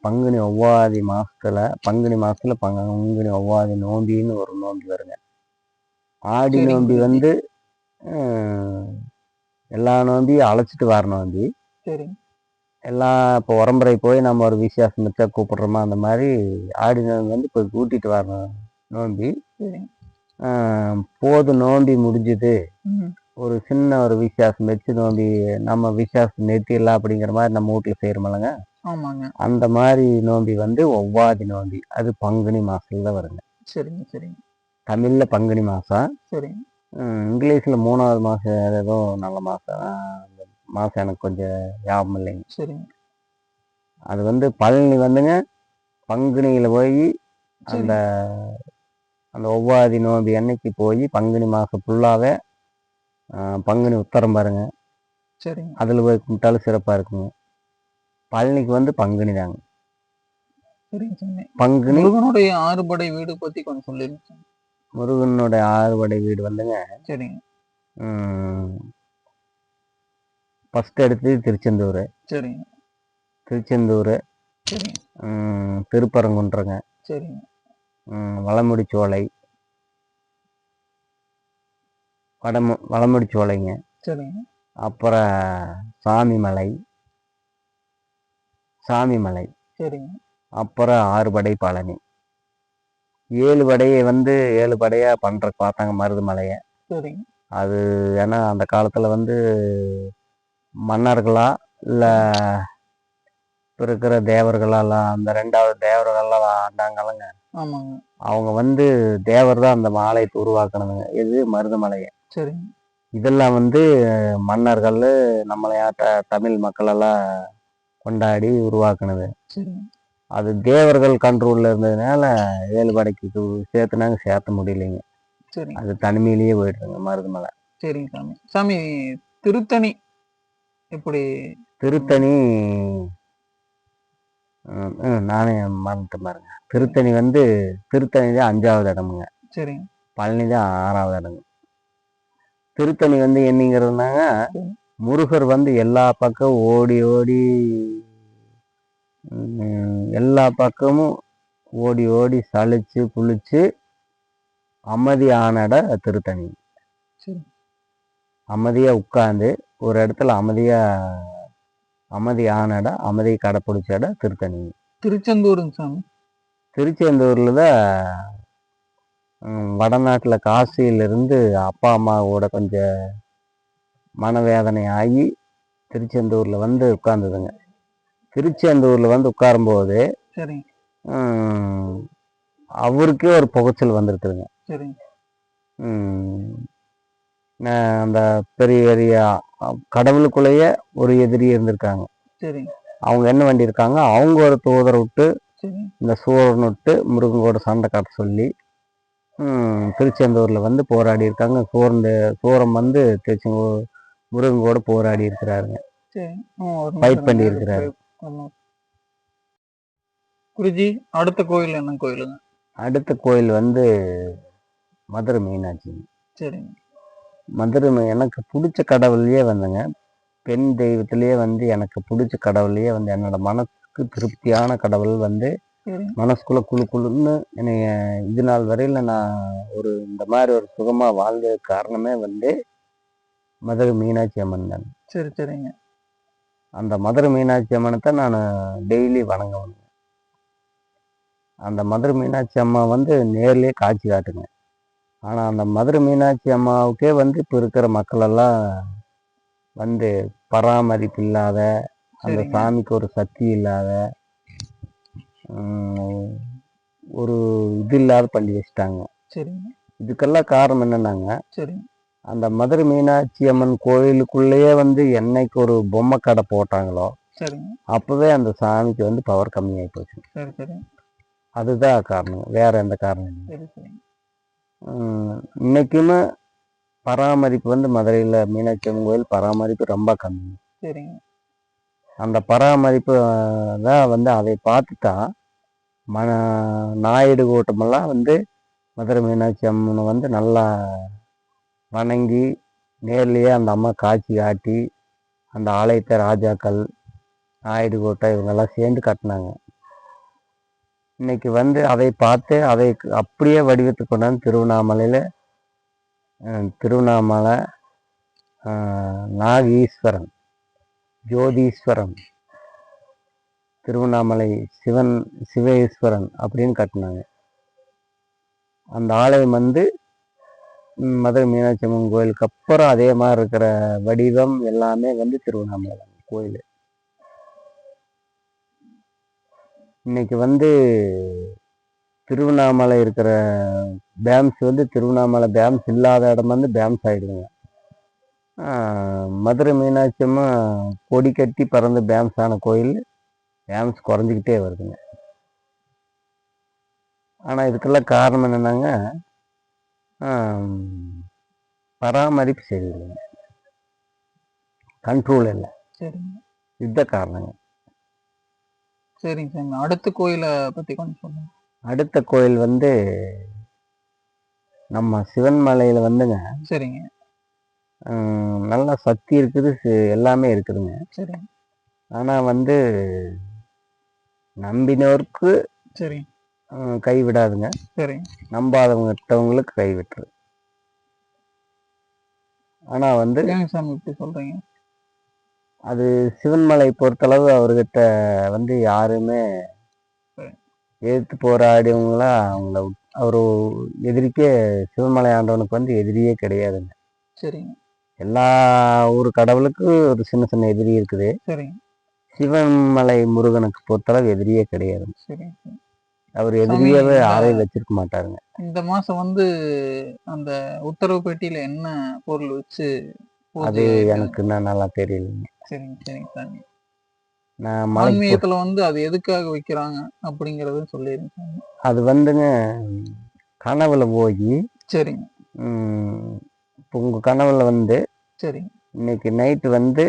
பங்குனி ஒவ்வாதி மாசத்துல பங்குனி ஒவ்வாதி நோம்பின்னு ஒரு நோம்பி வருங்க. ஆடி நோம்பி வந்து எல்லா நோம்பியும் அழைச்சிட்டு வர நோம்பி. எல்லாம் இப்போ உரம்பரை போய் நம்ம ஒரு விசேஷம் வச்சா கூப்பிடுறோமா, அந்த மாதிரி ஆடி நோம்பி வந்து போய் கூட்டிட்டு வர நோம்பி. போது நோம்பி முடிஞ்சுது, ஒரு சின்ன ஒரு விசேஷம் வச்சு நோம்பி நம்ம விசேஷம் நிறுத்திடலாம் அப்படிங்கிற மாதிரி நம்ம வீட்டில் செய்கிறோமில்லங்க. ஆமாங்க. அந்த மாதிரி நோம்பி வந்து ஒவ்வாதி நோம்பி. அது பங்குனி மாசத்துல வருங்க. சரிங்க, சரிங்க. தமிழ்ல பங்குனி மாசம். சரிங்க. இங்கிலீஷ்ல 3வது மாசம் ஏதோ நல்ல மாசம். அந்த மாசம் எனக்கு கொஞ்சம் ஞாபகம் இல்லைங்க. சரிங்க. அது வந்து பழனி வந்துங்க பங்குனியில போய் அந்த அந்த ஒவ்வாதி நோம்பி அன்னைக்கு போய் பங்குனி மாசம் ஃபுல்லாவே பங்குனி உத்தரம் பாருங்க. சரிங்க. அதில் போய் கும்பிட்டாலும் சிறப்பாக இருக்குங்க. பழனிக்கு வந்து பங்குனி தாங்க. சரிங்க சாமி. பங்குனி முருகனுடைய ஆறுபடை வீடு பத்தி கொஞ்சம் சொல்லிருங்க சாமி. முருகனுடைய ஆறுபடை வீடு வந்துங்க. சரிங்க. ஃபர்ஸ்ட் எடுத்து திருச்செந்தூர். சரிங்க. திருச்செந்தூர். சரிங்க. திருப்பரங்குன்றங்க. சரிங்க. வளமுடிச்சோலை. வளமுடிச்சோலைங்க. சரிங்க. அப்புறம் சாமிமலை. சரிங்க. அப்புறம் 6 படை பழனி. 7 படையை வந்து 7 படையா பண்றதுக்கு பார்த்தாங்க மருதமலைய. சரிங்க. அது ஏன்னா அந்த காலத்துல வந்து மன்னர்களா இல்ல இப்ப இருக்கிற தேவர்களெல்லாம் அந்த 2வது தேவர்களெல்லாம் ஆண்டாங்கல்லங்க. ஆமாங்க. அவங்க வந்து தேவர் தான் அந்த ஆலயத்தை உருவாக்கணுங்க. இது மருதமலையை. சரிங்க. இதெல்லாம் வந்து மன்னர்கள் நம்மளையாட்ட தமிழ் மக்கள் எல்லாம் கொண்டாடி உருவாக்குனது. சரிங்க. அது தேவர்கள் கண்ட்ரோல்ல இருந்ததுனால 7 படைக்கு சேர்த்துனாங்க, சேர்த்த முடியலைங்க. சரிங்க. அது தனிமையிலேயே போயிடுதுங்க மருதமலை. சரிங்க சாமி. சாமி திருத்தணி எப்படி? திருத்தணி நானே மறந்துட்டேன் பாருங்க. திருத்தணி வந்து திருத்தணி தான் 5வது இடமுங்க. சரிங்க. பழனி தான் 6வது இடங்க. திருத்தணி வந்து என்னங்கிறதுனாங்க முருகர் வந்து எல்லா பக்கம் ஓடி ஓடி எல்லா பக்கமும் ஓடி ஓடி சலிச்சு குளிச்சு அமைதி ஆன இடம் திருத்தணி. அமைதியா உட்கார்ந்து ஒரு இடத்துல அமைதி ஆன இடம், அமைதியை கடைப்பிடிச்ச இடம் திருத்தணி. திருச்செந்தூருங்க சாமி. திருச்செந்தூர்ல தான் வடநாட்டில் காசியிலிருந்து அப்பா அம்மாவோட கொஞ்சம் மனவேதனை ஆகி திருச்செந்தூர்ல வந்து உட்கார்ந்ததுங்க. திருச்செந்தூர்ல வந்து உட்காரும்போது அவருக்கே ஒரு புகைச்சல் வந்திருக்குதுங்க. அந்த பெரிய பெரிய கடவுளுக்குள்ளேயே ஒரு எதிரி இருந்திருக்காங்க. அவங்க என்ன பண்ணியிருக்காங்க, அவங்க ஒரு தூதரை விட்டு இந்த சூரன் விட்டு முருகன் கூட சண்டை காட்ட சொல்லி திருச்செந்தூர்ல வந்து போராடி இருக்காங்க. சூரம் வந்து முருகன் கூட போராடி இருக்கிறாருங்க. ஃபைட் பண்ணி இருக்கிறாரு. குருஜி அடுத்த கோயில் என்ன கோயிலுங்க? அடுத்த கோயில் வந்து மதுரை மீனாட்சி. சரிங்க. மதுரை எனக்கு பிடிச்ச கடவுள்லயே வந்துங்க, பெண் தெய்வத்திலேயே வந்து எனக்கு பிடிச்ச கடவுள்லயே வந்து என்னோட மனசுக்கு திருப்தியான கடவுள் வந்து மனசுக்குள்ள குழு குழுன்னு என்னைய இது நாள் வரையில நான் ஒரு இந்த மாதிரி ஒரு சுகமா வாழ்ந்ததுக்கு காரணமே வந்து மதுரை மீனாட்சி அம்மன் தான். சரி சரிங்க. அந்த மதுரை மீனாட்சி அம்மனை தான் நான் டெய்லி வணங்குவேன். அந்த மதுரை மீனாட்சி அம்மா வந்து நேர்லயே காட்சி காட்டுங்க. ஆனா அந்த மதுரை மீனாட்சி அம்மாவுக்கே வந்து இப்ப இருக்கிற மக்கள் எல்லாம் வந்து பராமரிப்பு இல்லாத, அந்த சாமிக்கு ஒரு சக்தி இல்லாத, ஒரு இது இல்லாத பண்ணி வச்சுட்டாங்க. இதுக்கெல்லாம் காரணம் என்னன்னாங்க, அந்த மதுரை மீனாட்சி அம்மன் கோயிலுக்குள்ளேயே வந்து என்னைக்கு ஒரு பொம்மை கடை போட்டாங்களோ அப்பவே அந்த சாமிக்கு வந்து பவர் கம்மியாகி போச்சு. அதுதான் காரணம், வேற எந்த காரணம் இல்லை. இன்னைக்குமே பராமரிப்பு வந்து மதுரையில் மீனாட்சி அம்மன் கோயில் பராமரிப்பு ரொம்ப கம்மி. அந்த பராமரிப்பு தான் வந்து அதை பார்த்து தான் நாயுடு கூட்டமெல்லாம் வந்து மதுரை மீனாட்சி அம்மனை வந்து நல்லா வணங்கி நேர்லேயே அந்த அம்மா காட்சி காட்டி அந்த ஆலயத்தை ராஜாக்கள் நாயுடு கூட்டம் இவங்கெல்லாம் சேர்ந்து கட்டினாங்க. இன்னைக்கு வந்து அதை பார்த்து அதை அப்படியே வடிவத்துக்கு கொண்டாந்து திருவண்ணாமலை நாகீஸ்வரன், ஜோதீஸ்வரன், திருவண்ணாமலை சிவேஸ்வரன் அப்படின்னு கட்டினாங்க. அந்த ஆலயம் வந்து மதுரை மீனாட்சி அம்மன் கோயிலுக்கு அப்புறம் அதே மாதிரி இருக்கிற வடிவம் எல்லாமே வந்து திருவண்ணாமலை கோயில். இன்னைக்கு வந்து திருவண்ணாமலை இருக்கிற பேம்ஸ் வந்து திருவண்ணாமலை பேம்ஸ் இல்லாத இடம் வந்து பேம்ஸ் ஆயிடுதுங்க. மதுரை மீனாட்சி அம்மா கொடி கட்டி பறந்து பேம்ஸ் ஆன கோயில் பேம்ஸ் குறைஞ்சிக்கிட்டே வருதுங்க. ஆனால் இதுக்கெல்லாம் காரணம் என்னன்னாங்க, பராமரிப்பு சரியில்லைங்க, கண்ட்ரோல் இல்லை. சரிங்க, இதுதான் காரணங்க. சரிங்க சாமி. அடுத்த கோயிலை பற்றி கொஞ்சம் சொல்லுங்க. அடுத்த கோயில் வந்து நம்ம சிவன்மலையில் வந்துங்க. சரிங்க. நல்லா சக்தி இருக்குது, எல்லாமே இருக்குதுங்க. சரிங்க. ஆனால் வந்து நம்பினோருக்கு சரி கைவிடாதுங்க. சரி. நம்பாதவங்களுக்கு கைவிட்டுரு. ஆனால் வந்து சாமி இப்படி சொல்றீங்க? அது சிவன்மலை பொறுத்தளவு அவர்கிட்ட வந்து யாருமே எதிர்த்து போராடிவங்களா அவங்கள அவர் எதிரிக்கே சிவன்மலை ஆண்டவனுக்கு வந்து எதிரியே கிடையாதுங்க. சரிங்க. எல்லா ஊர் கடவுளுக்கு ஒரு சின்ன சின்ன எதிரி இருக்குது. சரிங்க. சிவன்மலை முருகனுக்கு பொறுத்தளவு எதிரியே கிடையாதுங்க. சரிங்க. அவர் எதிரியாவே யாரையும் வச்சிருக்க மாட்டாருங்க. இந்த மாசம் வந்து அந்த உத்தரவு பெட்டியில என்ன பொருள் வச்சு அது எனக்கு நல்லா தெரியலைங்க. சரிங்க சரிங்க சாமி. நான் ஆன்மீகத்துல வந்து அது எதுக்காக வைக்கிறாங்க அப்படிங்கறத சொல்லிருங்க. அது வந்துங்க கனவுல போய். சரிங்க. இப்போ உங்க கனவுல வந்து சரிங்க இன்னைக்கு நைட்டு வந்து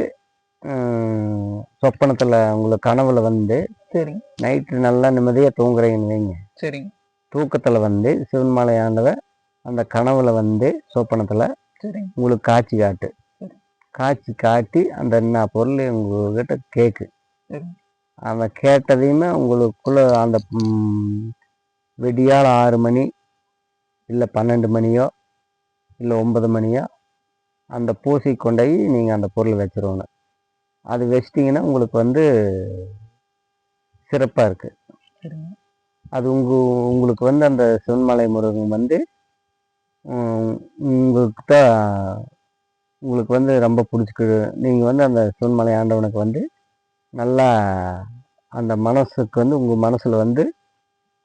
சொப்பனத்துல உங்களுக்கு கனவுல வந்து சரிங்க நைட்டு நல்லா நிம்மதியா தூங்குறீங்கன்னு வைங்க. சரிங்க. தூக்கத்துல வந்து சிவன்மலை ஆண்டவர் அந்த கனவுல வந்து சொப்பனத்துல சரிங்க உங்களுக்கு காட்சி காட்டு. காட்சி காட்டி அந்த என்ன பொருள் உங்ககிட்ட கேக்கு. அந்த கேட்டதையுமே உங்களுக்குள்ள அந்த விடியால் 6 மணி இல்லை 12 மணியோ இல்லை 9 மணியோ அந்த பூசி கொண்டாயி நீங்கள் அந்த பொருள் வச்சிருவணும். அது வச்சிட்டிங்கன்னா உங்களுக்கு வந்து சிறப்பாக இருக்குது. அது உங்களுக்கு வந்து அந்த சிவன்மலை முருகன் வந்து உங்களுக்கு வந்து ரொம்ப பிடிச்சிக்கு. நீங்கள் வந்து அந்த சிவன்மலை ஆண்டவனுக்கு வந்து நல்லா அந்த மனசுக்கு வந்து உங்கள் மனசில் வந்து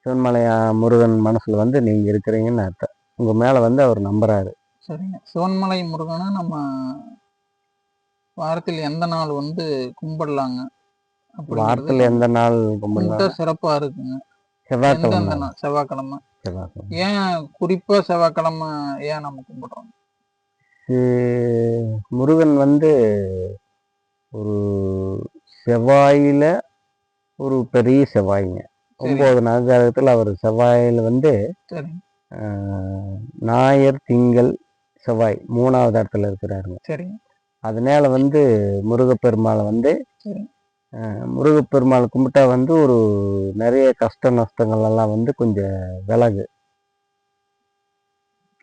சிவன்மலை முருகன் மனசில் வந்து நீங்கள் இருக்கிறீங்கன்னு அர்த்தம். உங்கள் மேலே வந்து அவர் நம்புறாரு. சரிங்க. சிவன்மலை முருகனை நம்ம வாரத்தில் எந்த நாள் வந்து கும்பிடலாங்க? வாரத்தில் எந்த நாள் கும்பிடலாம் சிறப்பாக இருக்குங்க? செவ்வாய்க்கிழமை. செவ்வாய்க்கிழமை. செவ்வாய்க்கிழமை. ஏன் குறிப்பா செவ்வாய்க்கிழமை ஏன் நம்ம கும்பிடுறோம்? முருகன் வந்து ஒரு செவ்வாயில ஒரு பெரிய செவ்வாய்ங்க. 9 நவகிரகத்தில் அவர் செவ்வாயில் வந்து ஞாயிறு திங்கள் செவ்வாய் 3வது இடத்துல இருக்கிறாருங்க. சரிங்க. அதனால வந்து முருகப்பெருமாளை வந்து முருகப்பெருமாள் கும்பிட்டா வந்து ஒரு நிறைய கஷ்ட நஷ்டங்கள் எல்லாம் வந்து கொஞ்சம் விலகு.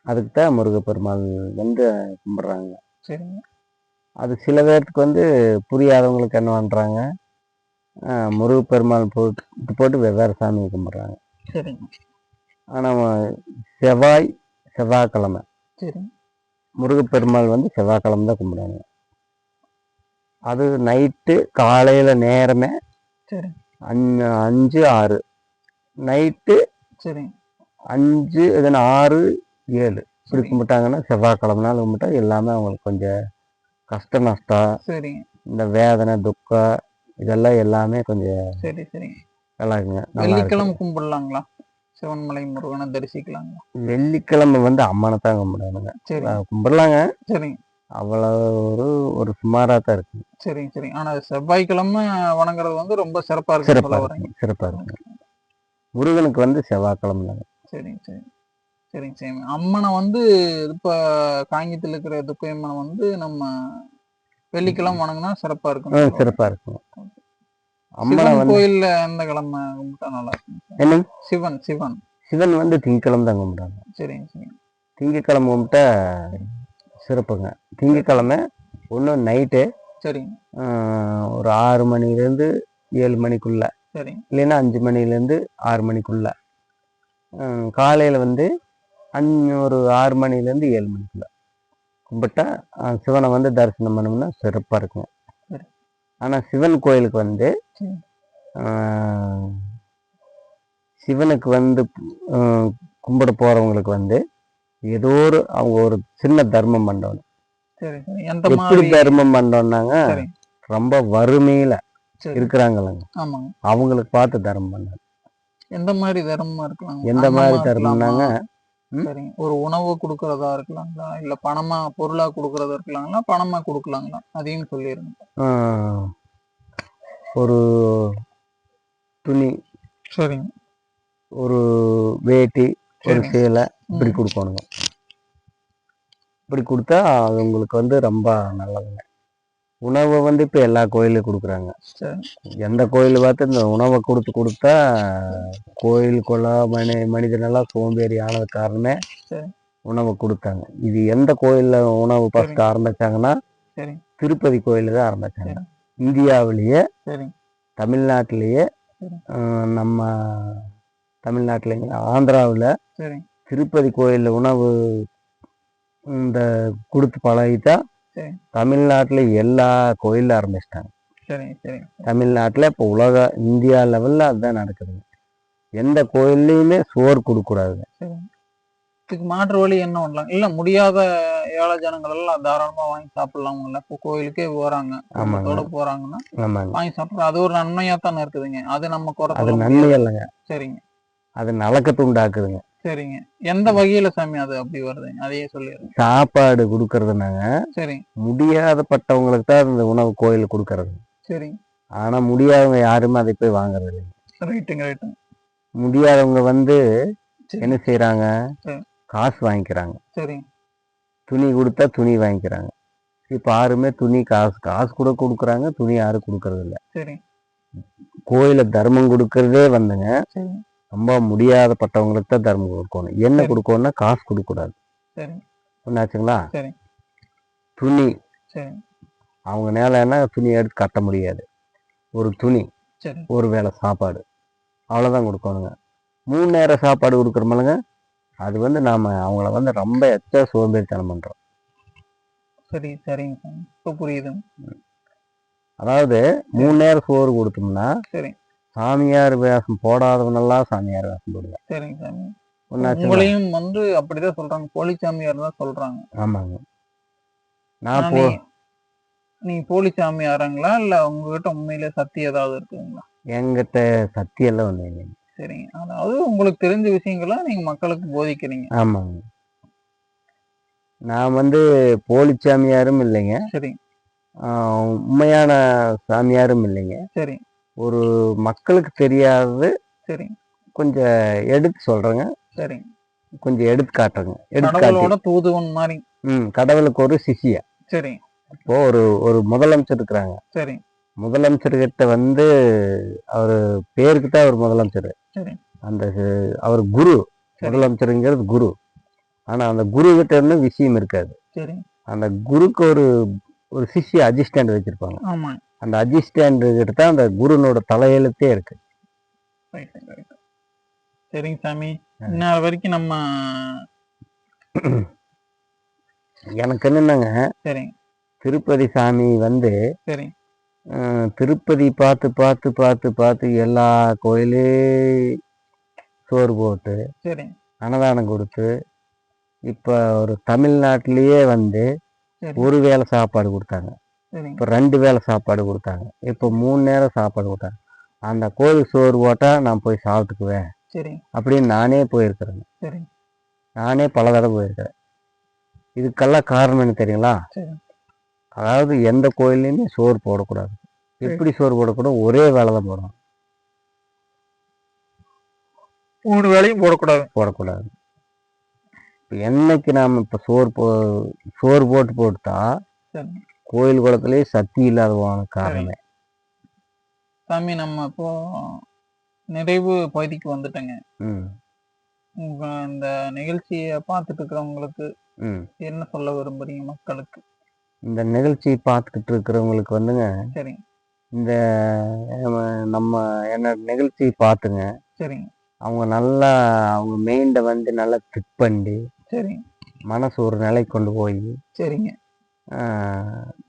அதுக்கு தான் முருகப்பெருமாள் வந்து கும்பிட்றாங்க. சரிங்க. அது சில பேர்த்துக்கு வந்து புரியாதவங்களுக்கு என்ன பண்ணுறாங்க, முருகப்பெருமாள் போட்டு வெவ்வேறு சாமி கும்பிட்றாங்க. சரிங்க. ஆனால் செவ்வாய்க்கிழமை சரி முருகப்பெருமாள் வந்து செவ்வாய்க்கிழமை தான் கும்பிடுறாங்க. அது நைட்டு காலையில் நேரமே சரி 5 6 நைட்டு சரி 5 இல்லைன்னா 6 7 இப்படி கும்பிட்டாங்கன்னா செவ்வாய்க்கிழமைனால கும்பிட்டா எல்லாமே அவங்களுக்கு கொஞ்சம் கஷ்ட நஷ்டம் சரி இந்த வேதனை துக்கம் இதெல்லாம் எல்லாமே கொஞ்சம் சரி சரி நல்லாக்குங்க. வெள்ளிக்கிழமை கும்பிடலாங்களா? சிவன்மலை முருகனை தரிசிக்கலாங்களா? வெள்ளிக்கிழமை வந்து அம்மனை தான் கும்பிடணுங்க. சரி கும்பிடலாங்க. சரிங்க. அவ்வளோ ஒரு சுமாராக தான் இருக்குங்க. சரிங்க சரிங்க. ஆனால் செவ்வாய்க்கிழமை வணங்குறது வந்து ரொம்ப சிறப்பாக இருக்கு. சிறப்பாக இருக்குங்க. முருகனுக்கு வந்து செவ்வாய்க்கிழமை தாங்க. சரிங்க சரி சரிங்க சரி. அம்மனை வந்து இப்போ காங்கியத்தில் இருக்கிற துக்கையம்மனை வந்து நம்ம வெள்ளிக்கிழமை வணங்கினா சிறப்பாக இருக்கும். சிறப்பாக இருக்கும். அம்மனை கோயில்ல எந்த கிழமை கும்பிட்டா நல்லா இருக்கும்? என்ன? சிவன் சிவன் சிவன் வந்து திங்கக்கிழமை தான் கும்பிட்டாங்க. சரிங்க சரி. திங்கக்கிழமை கும்பிட்டா சிறப்புங்க. திங்கக்கிழமை ஒன்று நைட்டு சரிங்க ஒரு 6 மணிலேருந்து 7 மணிக்குள்ள சரி இல்லைன்னா 5 மணிலேருந்து 6 மணிக்குள்ள காலையில் வந்து ஒரு 6 மணிலேருந்து 7 மணிக்குள்ள கும்பிட்டா சிவனை வந்து தரிசனம் பண்ணோம்னா சிறப்பாக இருக்குங்க. ஆனால் சிவன் கோயிலுக்கு வந்து சிவனுக்கு வந்து கும்பிட போறவங்களுக்கு வந்து ஏதோ அவங்க ஒரு சின்ன தர்மம் பண்ணணும். எப்படி தர்மம் பண்ணோம்னாங்க, ரொம்ப வறுமையில இருக்கிறாங்களங்க, அவங்களுக்கு பார்த்து தர்மம் பண்ணணும். எந்த மாதிரி தர்மமா இருக்கலாம்? எந்த மாதிரி தர்மம்னாங்க, ஒரு உணவு கொடுக்கறதா இருக்கலாங்களா, இல்ல பணமா பொருளா கொடுக்கறதா இருக்கலாங்களா, பணமா கொடுக்கலாங்களா, அதையும் சொல்லிருங்க. ஒரு துணி, சரிங்க, ஒரு வேட்டி, ஒரு சேலை இப்படி கொடுக்கணுங்க. இப்படி கொடுத்தா அது உங்களுக்கு வந்து ரொம்ப நல்லதுங்க. உணவை வந்து இப்போ எல்லா கோயிலும் கொடுக்குறாங்க. எந்த கோயில் பார்த்து இந்த உணவை கொடுத்தா கோயிலுக்குள்ள மனிதனெல்லாம் சோம்பேறி ஆனது காரணமே உணவை கொடுத்தாங்க. இது எந்த கோயில்ல உணவு ஃபர்ஸ்ட் ஆரம்பிச்சாங்கன்னா திருப்பதி கோயில தான் ஆரம்பிச்சாங்க. இந்தியாவிலேயே தமிழ்நாட்டிலேயே நம்ம தமிழ்நாட்டில் ஆந்திராவில் திருப்பதி கோயிலில் உணவு இந்த கொடுத்து பழகிட்டா தமிழ்நாட்டில் எல்லா கோயிலும் ஆரம்பிச்சிட்டாங்க. தமிழ்நாட்டில் இப்போ உலக இந்தியா லெவலில் அதுதான் நடக்குதுங்க. எந்த கோயில்லையுமே சோறு கொடுக்கூடாதுங்க. இதுக்கு மாற்று வழி என்ன பண்ணலாம்? இல்ல முடியாத ஏழை ஜனங்கள் எல்லாம் தாராளமா வாங்கி சாப்பிடலாம்ல. இப்போ கோயிலுக்கே போறாங்க, குடும்பத்தோட போறாங்கன்னா வாங்கி சாப்பிடுறோம். அது ஒரு நன்மையா தானே இருக்குதுங்க. அது நம்ம அது நன்மை இல்லைங்க. சரிங்க, அது நலக்கத்து உண்டாக்குதுங்க. சரிங்க. எந்த வகையில சாமி அது அப்படி வருதுங்க, அதையே சொல்லிடுங்க. சாப்பாடு கொடுக்கறதுனாங்க சரி முடியாதப்பட்டவங்களுக்கு தான் இந்த உணவு கோயில் கொடுக்கறது. சரி, ஆனா முடியாதவங்க யாருமே அதை போய் வாங்குறது இல்லை. ரைட்டுங்க, ரைட்டுங்க. முடியாதவங்க வந்து என்ன செய்யறாங்க, காசு வாங்கிக்கிறாங்க. சரி, துணி கொடுத்தா துணி வாங்கிக்கிறாங்க. இப்ப யாருமே துணி காசு கூட கொடுக்குறாங்க, துணி யாரும் கொடுக்கறது இல்லை. சரி, கோயில தர்மம் கொடுக்கறதே வந்துங்க ரொம்ப முடியாதப்பட்டவங்களுக்கு தான் தர்மம் கொடுக்கணும். என்ன கொடுக்கணும்னா காசு கொடுக்க கூடாது. ஒன்னாச்சுங்களா? துணி அவங்க நேரம்னா துணி எடுத்து கட்ட முடியாது. ஒரு துணி, ஒரு வேளை சாப்பாடு, அவ்வளவுதான் கொடுக்கணுங்க. 3 நேரம் சாப்பாடு கொடுக்குறோமில்லங்க, அது வந்து நாம அவங்கள வந்து ரொம்ப எச்சா சோம்பேறித்தனம் பண்றோம். சரி, சரிங்க, இப்போ புரியுது. அதாவது 3 நேரம் சோறு கொடுத்தோம்னா சரி சாமியார் வேஷம் போடாதவனெல்லாம் சாமியார் வேஷம் போடுவேன். சரிங்க சாமி. உங்களையும் வந்து அப்படிதான் சொல்றாங்க, போலி சாமியார் தான் சொல்றாங்க. ஆமாங்க. நீங்க போலி சாமியாருங்களா, இல்ல உங்ககிட்ட உண்மையிலே சக்தி ஏதாவது இருக்குங்களா? என்கிட்ட சக்தி எல்லாம் ஒண்ணு இல்லைங்க. சரிங்க, அதாவது உங்களுக்கு தெரிஞ்ச விஷயங்களா நீங்க மக்களுக்கு போதிக்கிறீங்க. ஆமாங்க. நான் வந்து போலி சாமியாரும் இல்லைங்க, சரி உண்மையான சாமியாரும் இல்லைங்க. சரி, ஒரு மக்களுக்கு தெரியாதது சரி கொஞ்சம் எடுத்து சொல்றேங்க. சரி, கொஞ்சம் எடுத்து காட்டுறேங்க. கடவுளோட தூதுவன் மாதிரி. கடவுளுக்கு ஒரு சிஷியா. சரி, இப்போ ஒரு முதலமைச்சர் இருக்கிறாங்க. சரி, முதலமைச்சர்கிட்ட வந்து அவரு பேருக்கு தான் அவர் முதலமைச்சர். சரி, அந்த அவர் குரு, முதலமைச்சருங்கிறது குரு. ஆனா அந்த குரு கிட்ட இருந்து விஷயம் இருக்காது. சரி, அந்த குருக்கு ஒரு சிஷிய அசிஸ்டன்ட் வச்சிருப்பாங்க. ஆமா, அந்த அசிஸ்டன்ட் கிட்ட தான் அந்த குருனோட தலையெழுத்தே இருக்கு. சரிங்க சாமி, இன்ன வரைக்கும் நம்ம எனக்கு என்னன்னாங்க, சரி திருப்பதி சாமி வந்து சரி திருப்பதி பார்த்து பார்த்து பார்த்து பார்த்து எல்லா கோயிலே சோறு போட்டு சரி அன்னதானம் கொடுத்து இப்ப ஒரு தமிழ்நாட்டிலேயே வந்து ஒரு வேளை சாப்பாடு கொடுத்தாங்க. இப்ப 2 வேளை சாப்பாடு கொடுத்தாங்க. இப்ப 3 நேரம் சாப்பாடு கொடுத்தாங்க. அந்த கோயில் சோறு போட்டா நான் போய் சாப்பிட்டுக்குவேன் சரி அப்படின்னு நானே போயிருக்கிறேங்க. சரி, நானே பல தடவை போயிருக்கிறேன். இதுக்கெல்லாம் காரணம் என்ன தெரியுங்களா? அதாவது எந்த கோயிலையுமே சோறு போடக்கூடாது. எப்படி சோறு போடக்கூடாது? ஒரே வேலை தான் போடணும். 3 வேளையும் போடக்கூடாது. என்னைக்கு நாம இப்ப சோறு போட்டுட்டா கோயில் குளத்திலேயே சக்தி இல்லாத காரணமே. சாமி, நம்ம இப்போ நிறைவு பகுதிக்கு வந்துட்டேங்க. இந்த நிகழ்ச்சியை பார்த்துட்டு இருக்கிறவங்களுக்கு என்ன சொல்ல விரும்புறீங்க மக்களுக்கு? இந்த நிகழ்ச்சியை பார்த்துக்கிட்டு இருக்கிறவங்களுக்கு வந்துங்க, சரி இந்த நம்ம என்ன நிகழ்ச்சி பார்த்துங்க, சரி அவங்க நல்லா அவங்க மைண்டை வந்து நல்லா ஃபிட் பண்ணி சரி மனசு ஒரு நிலை கொண்டு போய் சரிங்க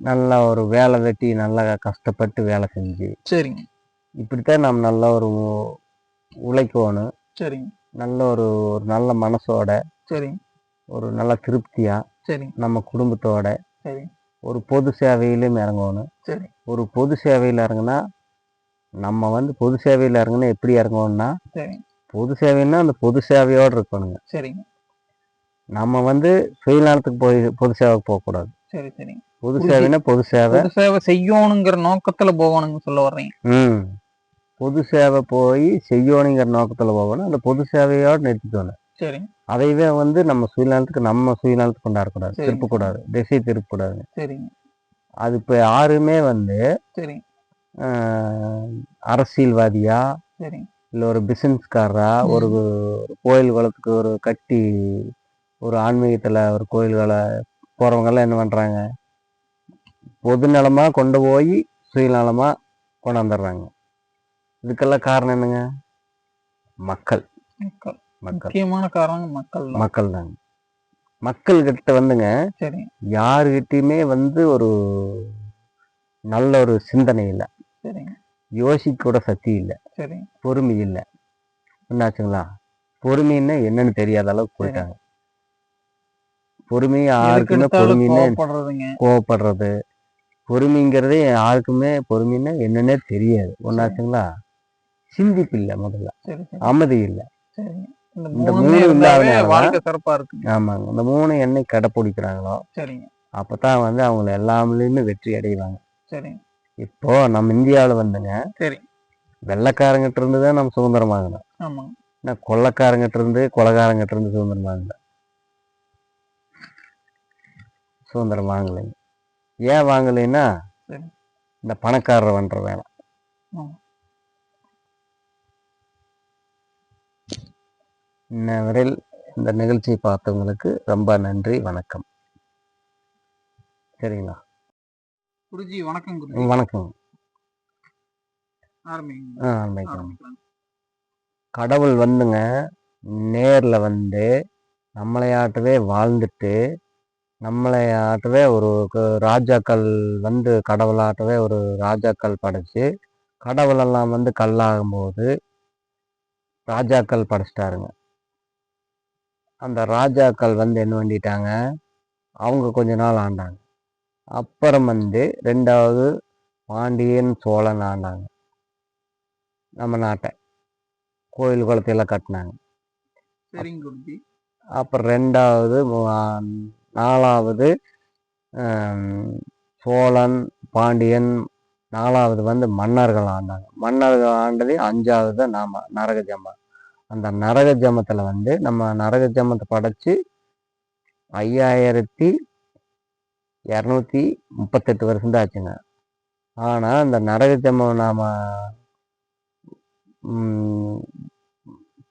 நல்லா ஒரு வேலை வெட்டி நல்லா கஷ்டப்பட்டு வேலை செஞ்சு சரிங்க இப்படித்தான் நம்ம நல்லா ஒரு உழைக்கணும். சரிங்க. நல்ல ஒரு ஒரு நல்ல மனசோட, சரிங்க. ஒரு நல்ல திருப்தியா, சரிங்க. நம்ம குடும்பத்தோட சரி. ஒரு பொது சேவையிலும் இறங்கணும். சரி. ஒரு பொது சேவையில் இறங்குனா, நம்ம வந்து பொது சேவையில் இறங்குனா எப்படி இறங்கணும்னா, சரி. பொது சேவைன்னா அந்த பொது சேவையோடு இருக்கணுங்க. சரிங்க. நம்ம வந்து சுயநலத்துக்கு போய் பொது சேவைக்கு போகக்கூடாது. சரி, சரி. பொது சேவைன்னா பொது சேவை. பொது சேவை செய்யணுங்கிற நோக்கத்துல போகணும்னு சொல்ல வர்றீங்க. பொது சேவை போய் செய்யணுங்கிற நோக்கத்துல போகணும். அந்த பொது சேவையோடு நிறுத்திக்கணும். சரி. அதைவே வந்து நம்ம சுயநலத்துக்கு கொண்டாடக்கூடாது, திருப்பக்கூடாது, திசை திருப்பக்கூடாது. சரிங்க. அது இப்போ யாருமே வந்து சரி அரசியல்வாதியா, சரி, இல்லை ஒரு பிசினஸ்காரரா, ஒரு கோயில் குளத்துக்கு ஒரு கட்டி ஒரு ஆன்மீகத்தில் ஒரு கோயில்களை போகிறவங்கெல்லாம் என்ன பண்ணுறாங்க, பொது நலமாக கொண்டு போய் சுயநலமாக கொண்டாந்துடுறாங்க. இதுக்கெல்லாம் காரணம் என்னங்க? மக்கள். முக்கியமான காரணம் மக்கள் தாங்க. மக்கள்கிட்ட வந்துங்க சரி யாருகிட்டையுமே வந்து ஒரு நல்ல ஒரு சிந்தனை இல்லை, யோசிக்க கூட சக்தி இல்லை, பொறுமை இல்லை. என்னாச்சுங்களா, பொறுமைன்னா என்னன்னு தெரியாத அளவுக்கு போயிட்டாங்க. பொறுமை யாருக்குமே பொறுமைன்னு கோவப்படுறது, பொறுமைங்கிறதே யாருக்குமே பொறுமைன்னா என்னன்னே தெரியாது. ஒன்னாச்சுங்களா, சிந்திப்பு இல்லை, முதல்ல அமைதி இல்லை. இந்த 3 இல்லாதனால ஆமாங்க, இந்த 3 என்னை கடைப்பிடிக்கிறாங்களோ அப்பதான் வந்து அவங்க எல்லாமே வெற்றி அடைவாங்க. இப்போ நம்ம இந்தியாவில் வந்துங்க வெள்ளைக்காரங்கிட்ட இருந்து தான் நம்ம சுதந்திரம் வாங்கணும். கொள்ளைக்காரங்கிட்ட இருந்து கொலைகாரங்கிட்ட இருந்து சுதந்திரம் வாங்கல, சுதந்திரம் வாங்கலைங்க. ஏன் வாங்கலைன்னா இந்த பணக்காரரை பண்ற வேலை. இன்ன வரையில் இந்த நிகழ்ச்சியை பார்த்தவங்களுக்கு ரொம்ப நன்றி, வணக்கம். சரிங்களா குருஜி? வணக்கம். வணக்கம். கடவுள் வந்துங்க நேர்ல வந்து நம்மளையாட்டவே வாழ்ந்துட்டு, நம்மளையாட்டவே ஒரு ராஜாக்கள் வந்து கடவுளாட்டவே ஒரு ராஜாக்கள் படைச்சு, கடவுளெல்லாம் வந்து கல்லாகும்போது ராஜாக்கள் படைச்சிட்டாருங்க. அந்த ராஜாக்கள் வந்து என்ன பண்ணிட்டாங்க, அவங்க கொஞ்ச நாள் ஆண்டாங்க. அப்புறம் வந்து 2வது பாண்டியன் சோழன் ஆண்டாங்க நம்ம நாட்டை. கோயில் குளத்தையெல்லாம் கட்டினாங்க. அப்புறம் 2வது 4வது சோழன் பாண்டியன், 4வது வந்து மன்னர்கள் ஆண்டாங்க. மன்னர்கள் ஆண்டதே 5வது நாம நரக ஜம்ம. அந்த நரக ஜமத்தில் வந்து நம்ம நரக ஜமத்தை படைச்சு 5238 வருஷம் தான் ஆச்சுங்க. ஆனால் அந்த நரக ஜம்ம நாம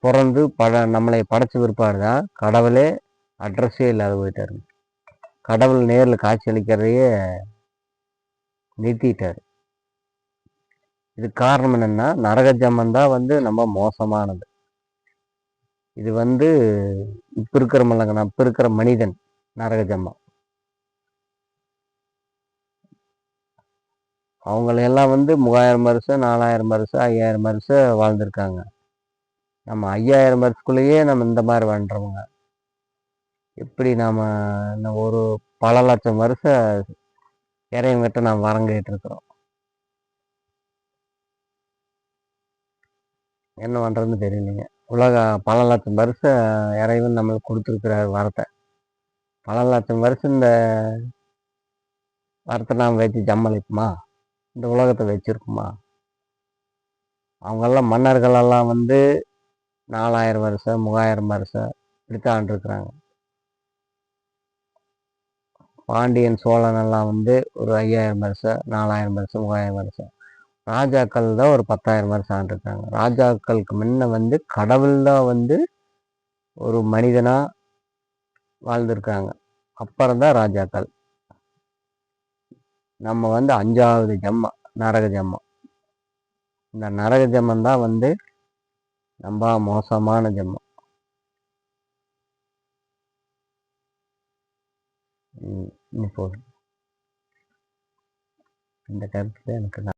பிறந்து நம்மளை படைச்ச பிற்பாடு தான் கடவுளே அட்ரஸே இல்லாத போயிட்டாருங்க. கடவுள் நேரில் காட்சி அளிக்கிறதையே நிறுத்திட்டாரு. இதுக்கு காரணம் என்னன்னா, நரக ஜம்மன் தான் வந்து ரொம்ப மோசமானது. இது வந்து இப்ப இருக்கிற மனிதன் நரக ஜம்மம். அவங்களெல்லாம் வந்து 3000 வருஷம் 4000 வருஷம் 5000 வருஷம் வாழ்ந்திருக்காங்க. நம்ம 5000 வருஷத்துக்குள்ளேயே நம்ம இந்த மாதிரி வாழ்றோமுங்க. எப்படி நாம ஒரு பல லட்சம் வருஷம் இறைவன்கிட்ட நாம் வரங்கிட்டு இருக்கிறோம். என்ன பண்றதுன்னு தெரியலைங்க. பல லட்சம் வருஷம் இறைவன் நம்மளுக்கு கொடுத்துருக்கிறார் வரத்தை. பல லட்சம் வருஷம் இந்த வரத்தை நாம் வச்சு ஜம்மளிப்போமா? இந்த உலகத்தை வச்சிருக்குமா? அவங்கெல்லாம் மன்னர்களெல்லாம் வந்து 4000 வருஷம் 3000 வருஷம் இப்படித்தான் ஆண்டிருக்கிறாங்க. பாண்டியன் சோழன் எல்லாம் வந்து ஒரு 5000 வருஷம் 4000 வருஷம் 3000 வருஷம். ராஜாக்கள் தான் ஒரு 10,000 வருஷம் ஆண்டிருக்காங்க. ராஜாக்களுக்கு முன்ன வந்து கடவுள் தான் வந்து ஒரு மனிதனா வாழ்ந்திருக்காங்க. அப்புறம் தான் ராஜாக்கள். நம்ம வந்து 5வது ஜம்மம் நரக ஜம்மம். இந்த நரக ஜம்மம் தான் வந்து ரொம்ப மோசமான ஜம்மம். இப்போ இந்த கருத்து எனக்கு